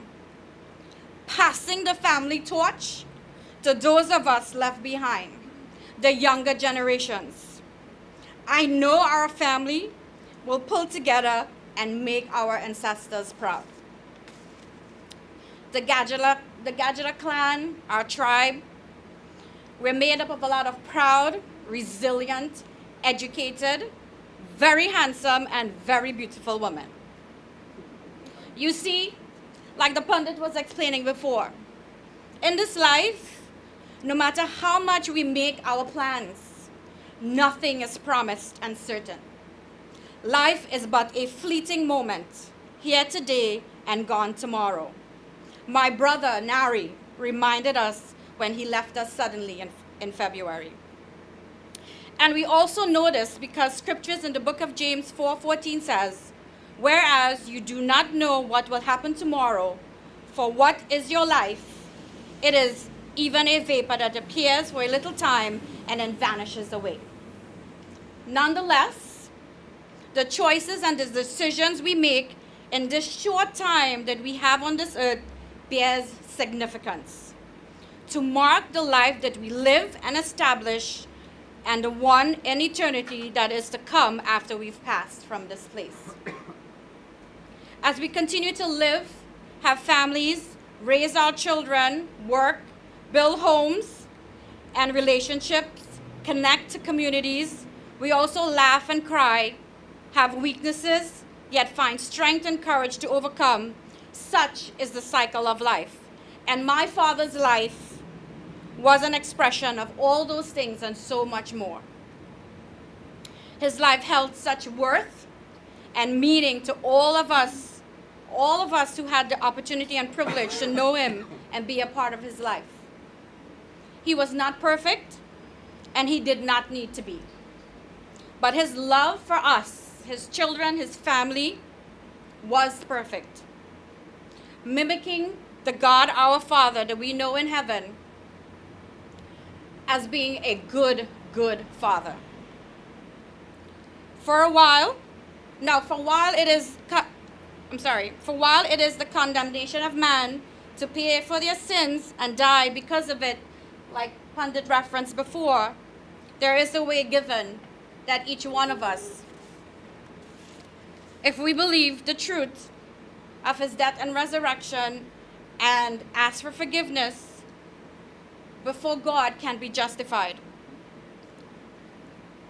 passing the family torch to those of us left behind, the younger generations. I know our family will pull together and make our ancestors proud. The Gajadhar clan, our tribe, we're made up of a lot of proud, resilient, educated, very handsome, and very beautiful women. You see, like the pundit was explaining before, in this life, no matter how much we make our plans, nothing is promised and certain. Life is but a fleeting moment, here today and gone tomorrow. My brother, Nari, reminded us when he left us suddenly in February. And we also know this because scriptures in the book of James 4:14 says, whereas you do not know what will happen tomorrow, for what is your life? It is even a vapor that appears for a little time and then vanishes away. Nonetheless, the choices and the decisions we make in this short time that we have on this earth bears significance to mark the life that we live and establish and the one in eternity that is to come after we've passed from this place. As we continue to live, have families, raise our children, work, build homes and relationships, connect to communities, we also laugh and cry, have weaknesses, yet find strength and courage to overcome. Such is the cycle of life. And my father's life was an expression of all those things and so much more. His life held such worth and meaning to all of us who had the opportunity and privilege to know him and be a part of his life. He was not perfect, and he did not need to be. But his love for us, his children, his family, was perfect. Mimicking the God our Father that we know in heaven as being a good father. For while it is the condemnation of man to pay for their sins and die because of it, like Pandit referenced before, there is a way given that each one of us, if we believe the truth of his death and resurrection and ask for forgiveness, before God can be justified.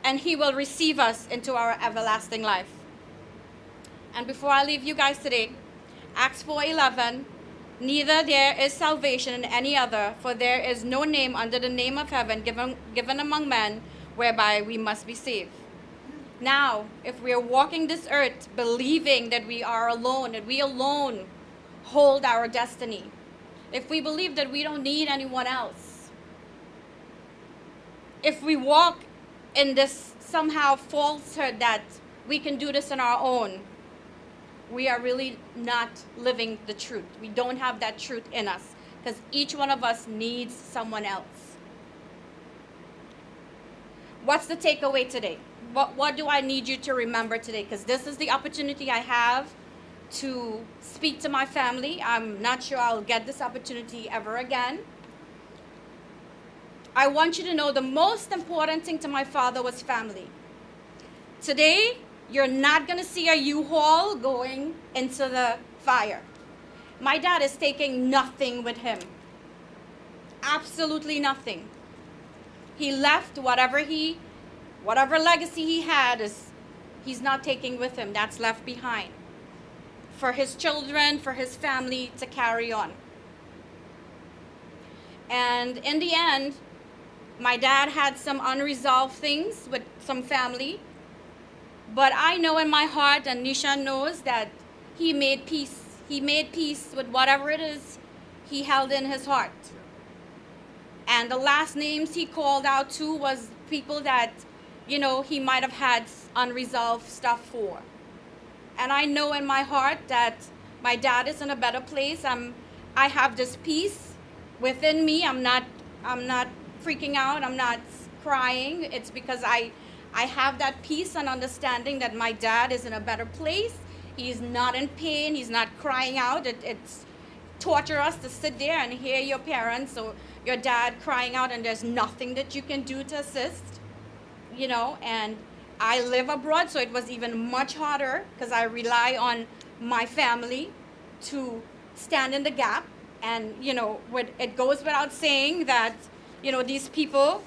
And he will receive us into our everlasting life. And before I leave you guys today, Acts 4:11, Neither there is salvation in any other, for there is no name under the name of heaven given among men whereby we must be saved. Now, if we are walking this earth believing that we are alone, that we alone hold our destiny, if we believe that we don't need anyone else, if we walk in this somehow falsehood that we can do this on our own, we are really not living the truth. We don't have that truth in us, because each one of us needs someone else. What's the takeaway today? What do I need you to remember today? Because this is the opportunity I have to speak to my family. I'm not sure I'll get this opportunity ever again. I want you to know the most important thing to my father was family. Today, you're not going to see a U-Haul going into the fire. My dad is taking nothing with him. Absolutely nothing. He left whatever legacy he had, he's not taking with him. That's left behind for his children, for his family to carry on. And in the end, my dad had some unresolved things with some family. But I know in my heart, and Nisha knows, that he made peace. He made peace with whatever it is he held in his heart. And the last names he called out to was people that, you know, he might have had unresolved stuff for. And I know in my heart that my dad is in a better place. I have this peace within me. I'm not freaking out. I'm not crying. It's because I have that peace and understanding that my dad is in a better place. He's not in pain. He's not crying out. It's torturous to sit there and hear your parents or your dad crying out, and there's nothing that you can do to assist, you know. And I live abroad, so it was even much harder because I rely on my family to stand in the gap. And, you know, it goes without saying that, you know, these people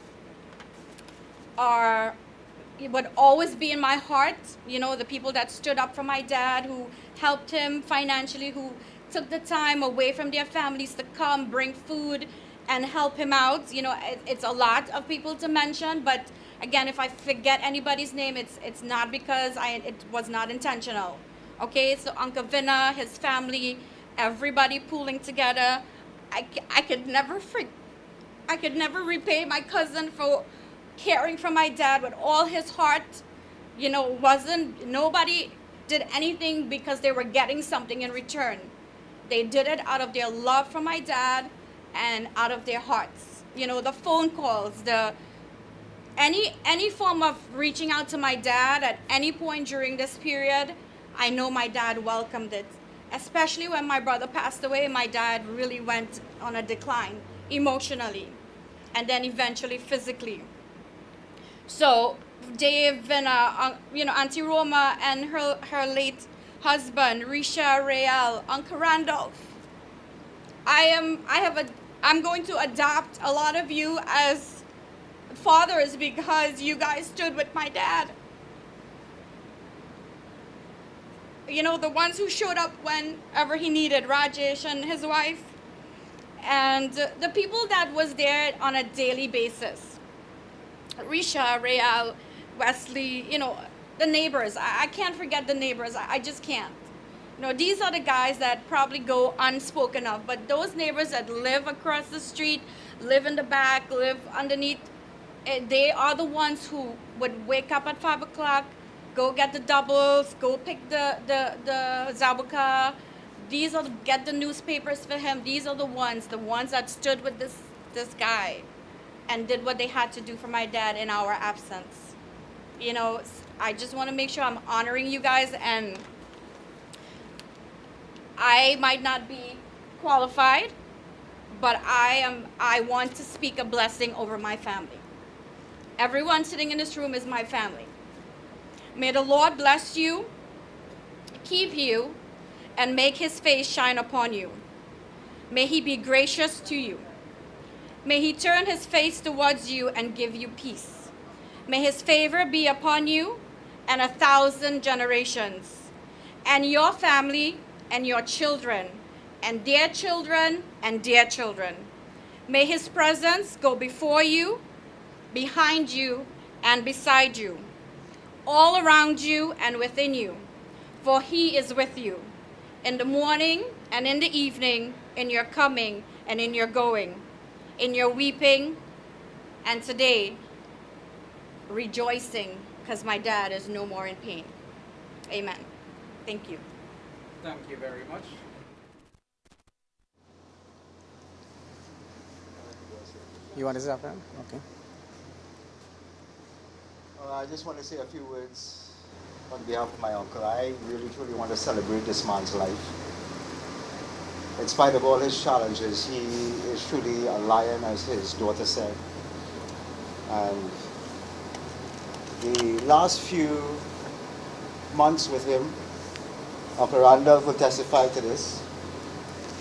would always be in my heart. You know, the people that stood up for my dad, who helped him financially, who took the time away from their families to come, bring food, and help him out. You know, it's a lot of people to mention, but again, if I forget anybody's name, it's not because it was not intentional. Okay, so Uncle Vinna, his family, everybody pooling together. I could never repay my cousin for caring for my dad with all his heart. You know, nobody did anything because they were getting something in return. They did it out of their love for my dad and out of their hearts. You know, the phone calls, any form of reaching out to my dad at any point during this period, I know my dad welcomed it. Especially when my brother passed away, my dad really went on a decline emotionally and then eventually physically. So Dave and you know, Auntie Roma and her late husband, Risha, Real, Uncle Randolph. I'm going to adopt a lot of you as fathers because you guys stood with my dad. You know, the ones who showed up whenever he needed, Rajesh and his wife, and the people that was there on a daily basis. Risha, Real, Wesley, you know, the neighbors. I can't forget the neighbors. I just can't. You know, these are the guys that probably go unspoken of, but those neighbors that live across the street, live in the back, live underneath, they are the ones who would wake up at 5 o'clock, go get the doubles, go pick the zabuka. Get the newspapers for him. These are the ones that stood with this guy and did what they had to do for my dad in our absence. You know, I just want to make sure I'm honoring you guys, and I might not be qualified, but I want to speak a blessing over my family. Everyone sitting in this room is my family. May the Lord bless you, keep you, and make his face shine upon you. May he be gracious to you. May he turn his face towards you and give you peace. May his favor be upon you and 1,000 generations, and your family and your children and their children and their children. May his presence go before you, behind you, and beside you, all around you and within you, for he is with you in the morning and in the evening, in your coming and in your going, in your weeping, and today, rejoicing because my dad is no more in pain. Amen. Thank you. Thank you very much. You want to say after? Okay. I just want to say a few words on behalf of my uncle. I really truly want to celebrate this man's life. In spite of all his challenges, he is truly a lion, as his daughter said. And the last few months with him, Uncle Randolph will testify to this,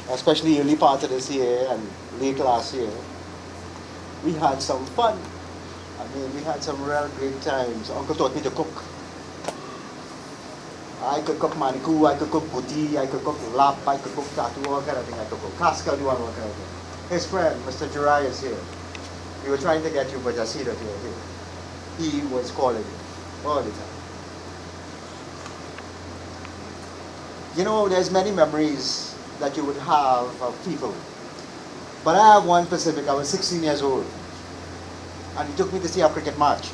especially early part of this year and late last year. We had some fun. I mean, we had some real great times. Uncle taught me to cook. I could cook maniku, I could cook guti, I could cook lap, I could cook tattoo, all kind of thing I could cook. Kaskal, all kind of thing. His friend, Mr. Jirai, is here. We were trying to get you, but I see that you're here. He was calling you all the time. You know, there's many memories that you would have of people. But I have one specific. I was 16 years old. And he took me to see a cricket match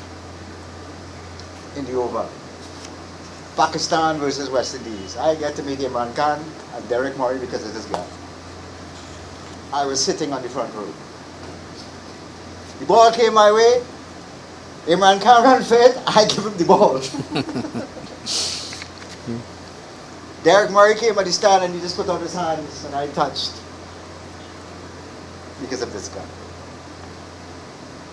in the Oval. Pakistan versus West Indies. I get to meet Imran Khan and Derek Murray because of this guy. I was sitting on the front row. The ball came my way. Imran Khan ran fit. I give him the ball. Derek Murray came at the stand and he just put out his hands and I touched because of this guy.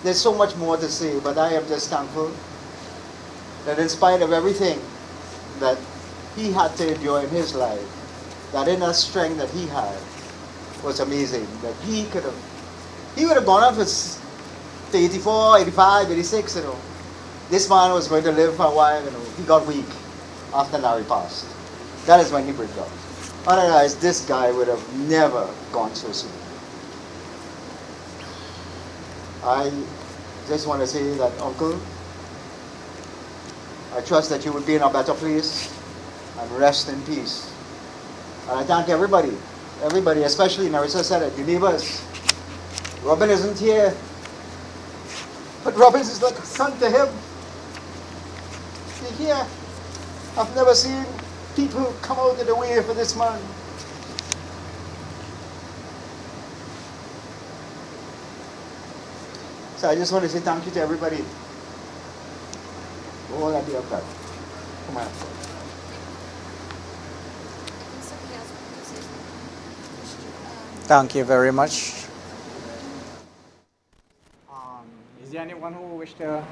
There's so much more to say, but I am just thankful that in spite of everything that he had to endure in his life, that inner strength that he had was amazing. That he would have gone up to 84, 85, 86, you know. This man was going to live for a while, you know. He got weak after Larry passed. That is when he broke down. Otherwise, this guy would have never gone so soon. I just want to say that, Uncle, I trust that you will be in a better place and rest in peace. And I thank everybody, especially Narissa said it, the neighbors. Robin isn't here, but Robin is like a son to him. He's here. I've never seen people come out of the way for this man. So I just want to say thank you to everybody. All at the upper. Come on. Thank you very much. Is there anyone who wishes to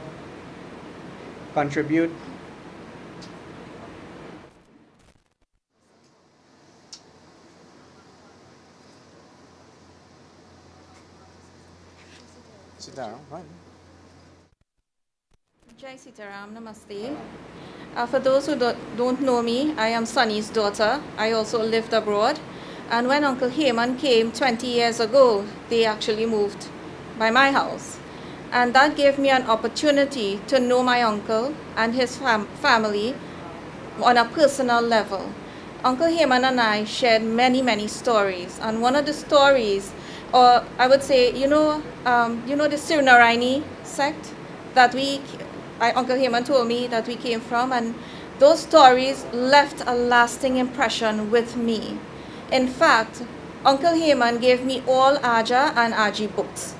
contribute? Sit down, right? Jai Sitaram, Namaste. For those who don't know me, I am Sunny's daughter. I also lived abroad. And when Uncle Heyman came 20 years ago, they actually moved by my house. And that gave me an opportunity to know my uncle and his family on a personal level. Uncle Heyman and I shared many, many stories. And one of the stories, or I would say, you know the Sirnaraini sect that Uncle Heyman told me that we came from, and those stories left a lasting impression with me. In fact, Uncle Heyman gave me all Aja and Aji books.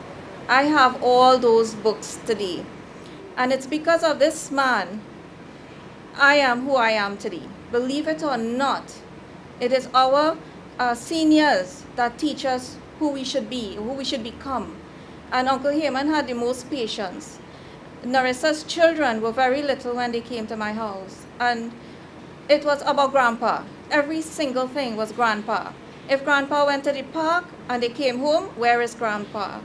I have all those books today. And it's because of this man, I am who I am today. Believe it or not, it is our seniors that teach us who we should be, who we should become. And Uncle Heyman had the most patience. Narissa's children were very little when they came to my house. And it was about Grandpa. Every single thing was Grandpa. If Grandpa went to the park and they came home, where is Grandpa?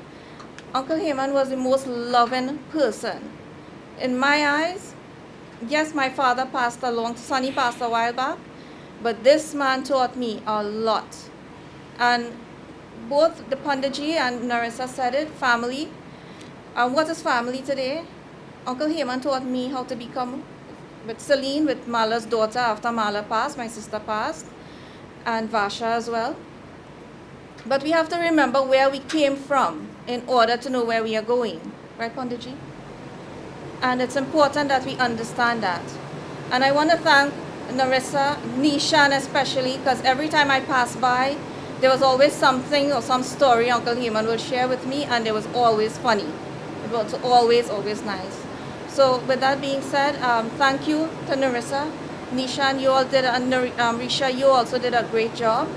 Uncle Heyman was the most loving person. In my eyes, yes, my father passed along, Sonny passed a while back, but this man taught me a lot. And both the Panditji and Narissa said it, family. What is family today? Uncle Heyman taught me how to become with Celine, with Mala's daughter after Mala passed, my sister passed, and Vasha as well. But we have to remember where we came from in order to know where we are going. Right, Panditji? And it's important that we understand that. And I want to thank Narissa, Nishan especially, because every time I pass by, there was always something or some story Uncle Heyman would share with me, and it was always funny. It was always, always nice. So with that being said, thank you to Narissa. Nishan, you all did, and Risha, you also did a great job.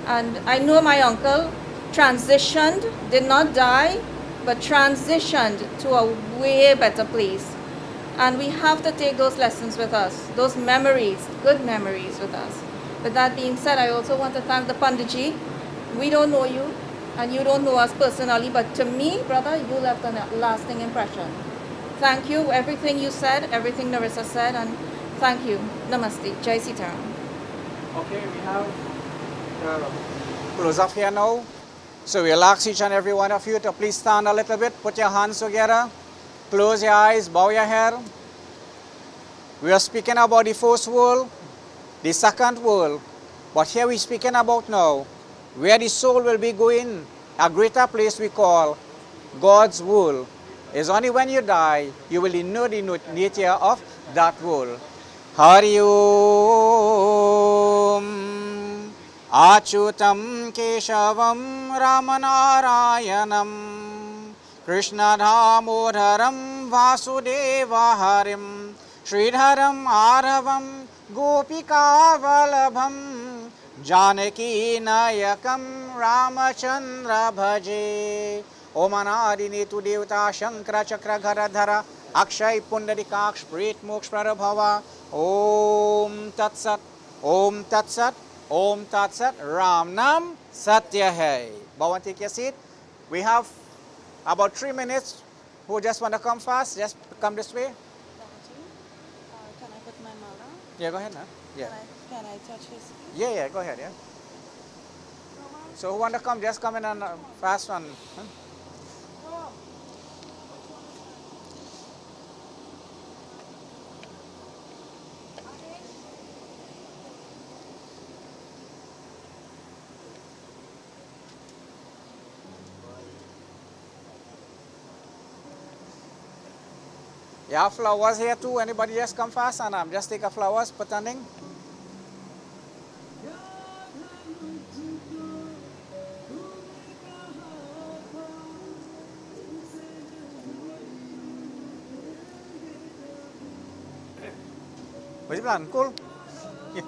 And I know my uncle transitioned, did not die, but transitioned to a way better place. And we have to take those lessons with us, those memories, good memories with us. With that being said, I also want to thank the Panditji. We don't know you, and you don't know us personally, but to me, brother, you left a lasting impression. Thank you, everything you said, everything Narissa said, and thank you. Namaste. Jai Sitaram. Okay, we have close up here now. So we'll ask each and every one of you to please stand a little bit, put your hands together, close your eyes, bow your head. We are speaking about the first world, the second world, but here we're speaking about now, where the soul will be going, a greater place we call God's world. It's only when you die, you will know the nature of that world. Hari Om Achutam Keshavam Ramanarayanam Krishna Dhamodharam Vasudeva Harim Sridharam Aravam Gopika Valabham Janaki Nayakam Ramachandra Bhaje Om Anadinitu Devata Shankara Chakra Garadhara Akshay Pundarikaksh Prit Moksha Prabhava Om Tat Sat Om Tat Sat Om Tat Sat Ram Nam Satya Hai. Bow and take your seat. We have about 3 minutes. Who just want to come fast? Just come this way. Can I put my mala? Yeah, go ahead now. Yeah. Can I touch his feet? Yeah, go ahead, yeah. So who want to come? Just come in and fast one. Huh? Yeah, flowers here too. Anybody just come fast and just take a flowers, pretending. What's your plan? Cool. Yeah.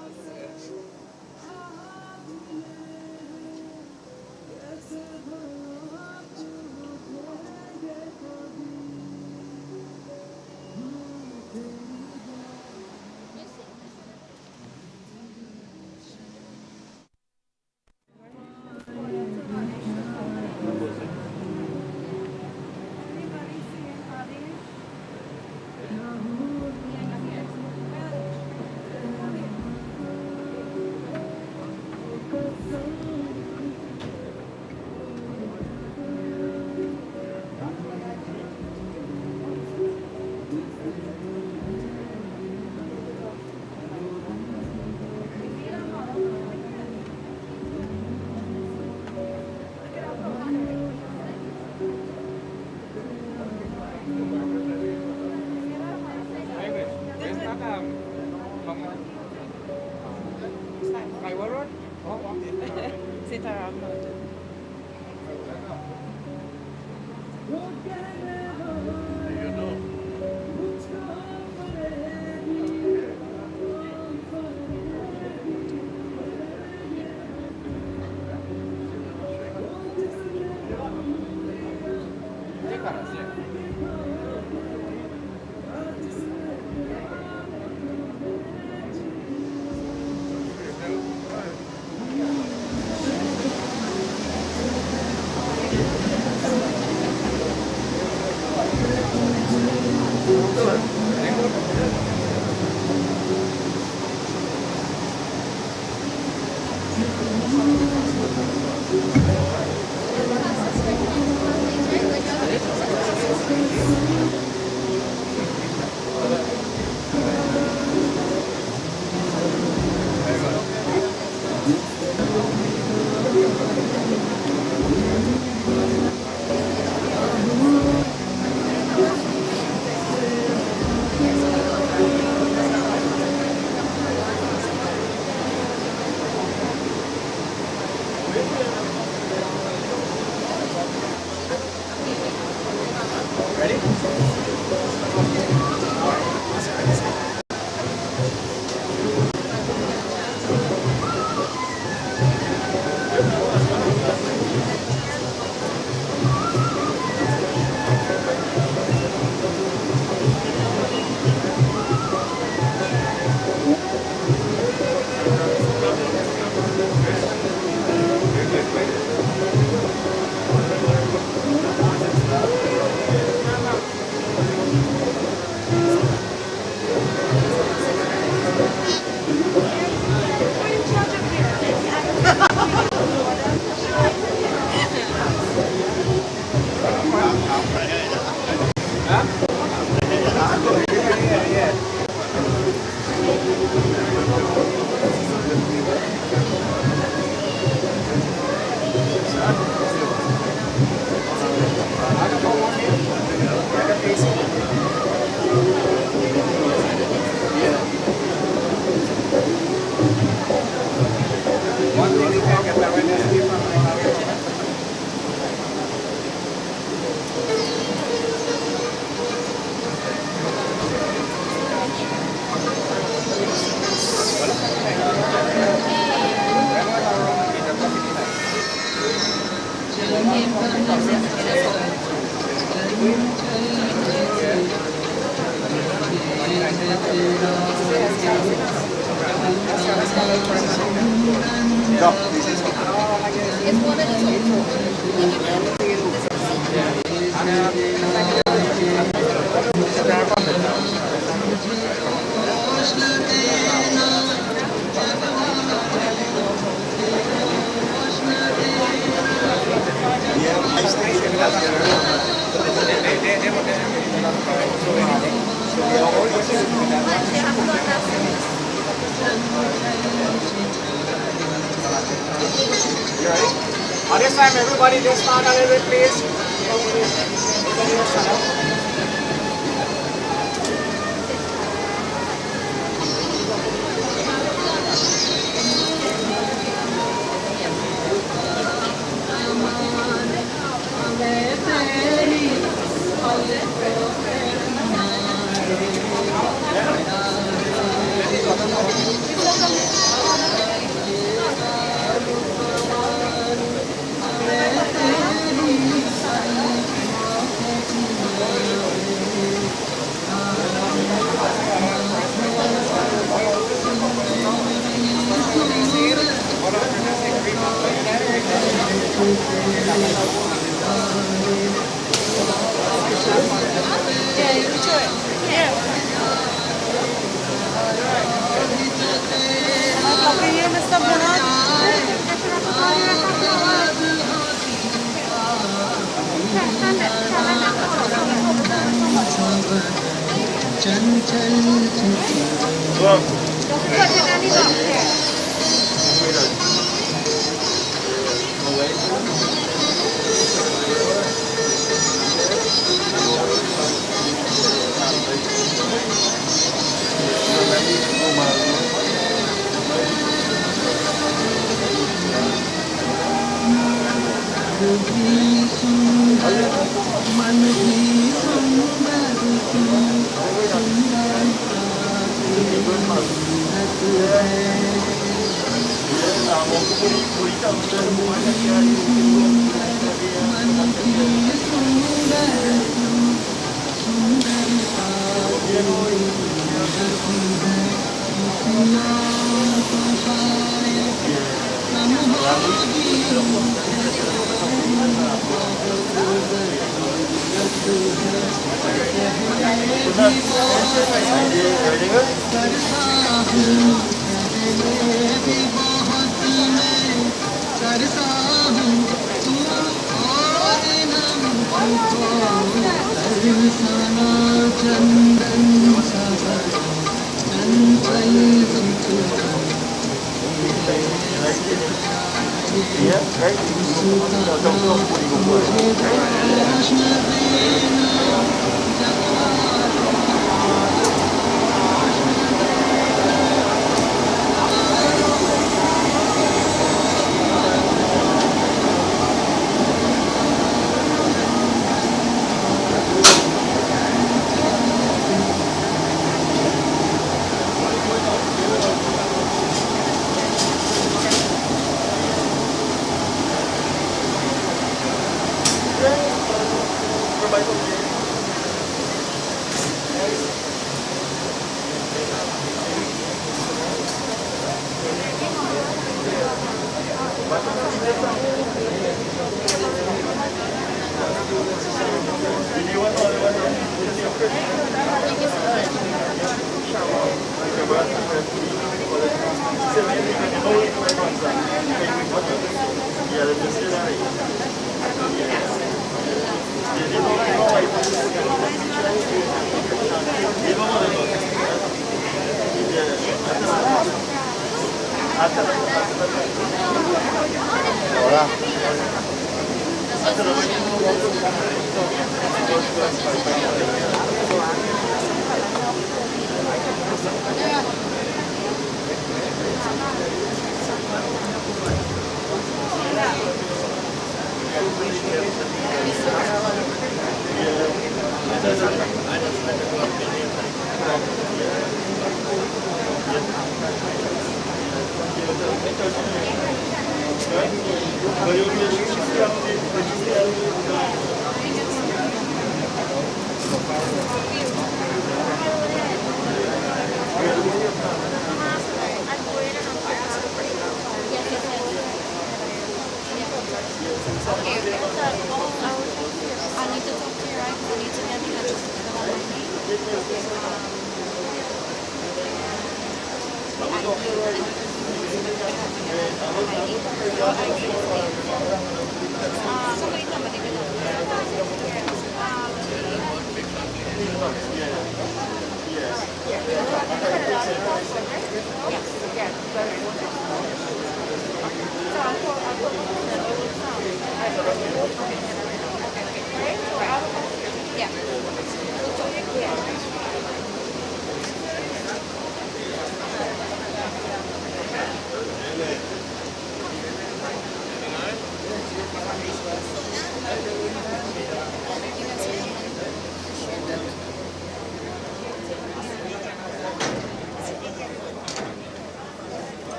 Sitaram. This time, everybody just stand a little bit, please.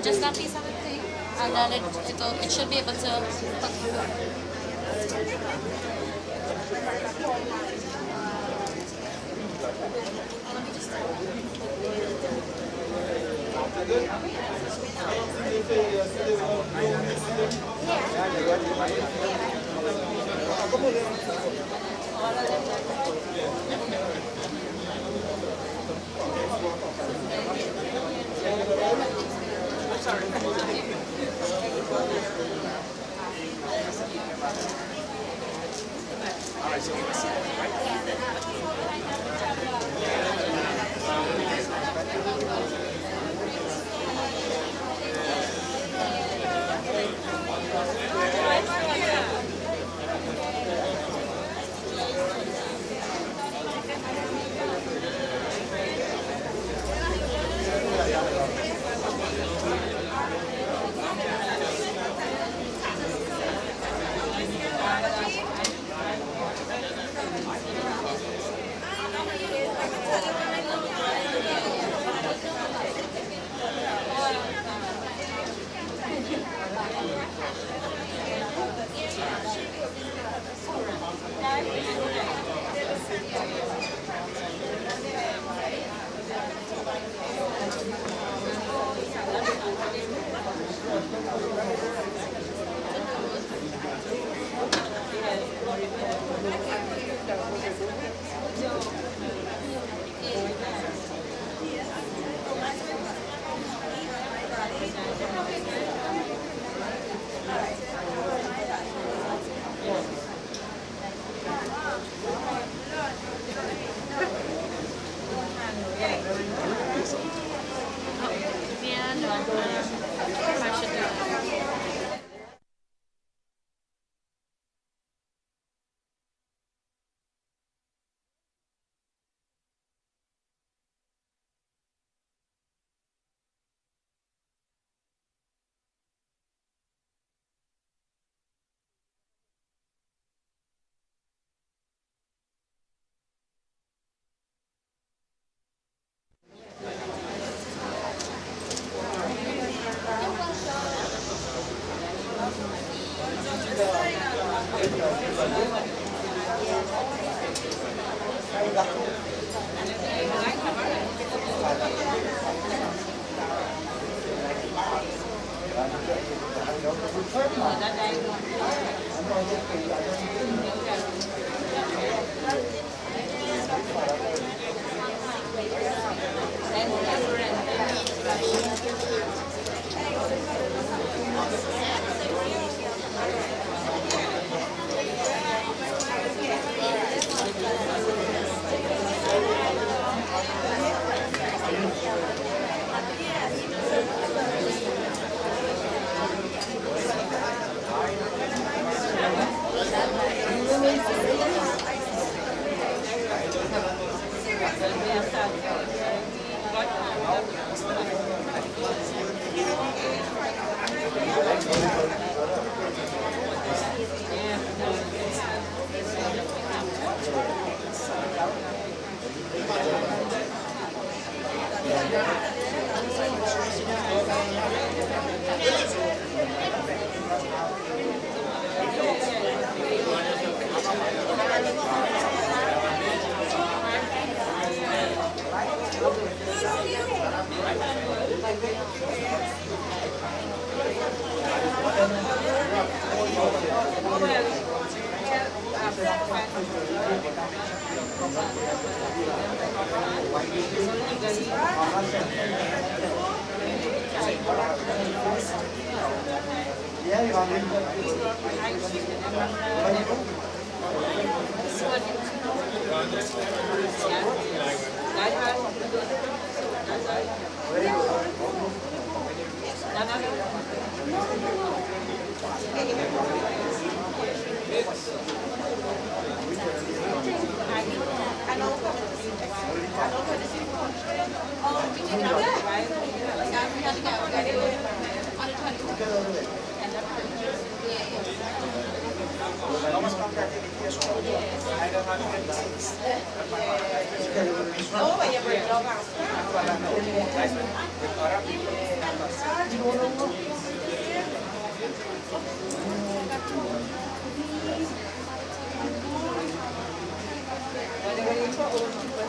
Just that piece of it, and then it should be able to.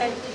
Thank you.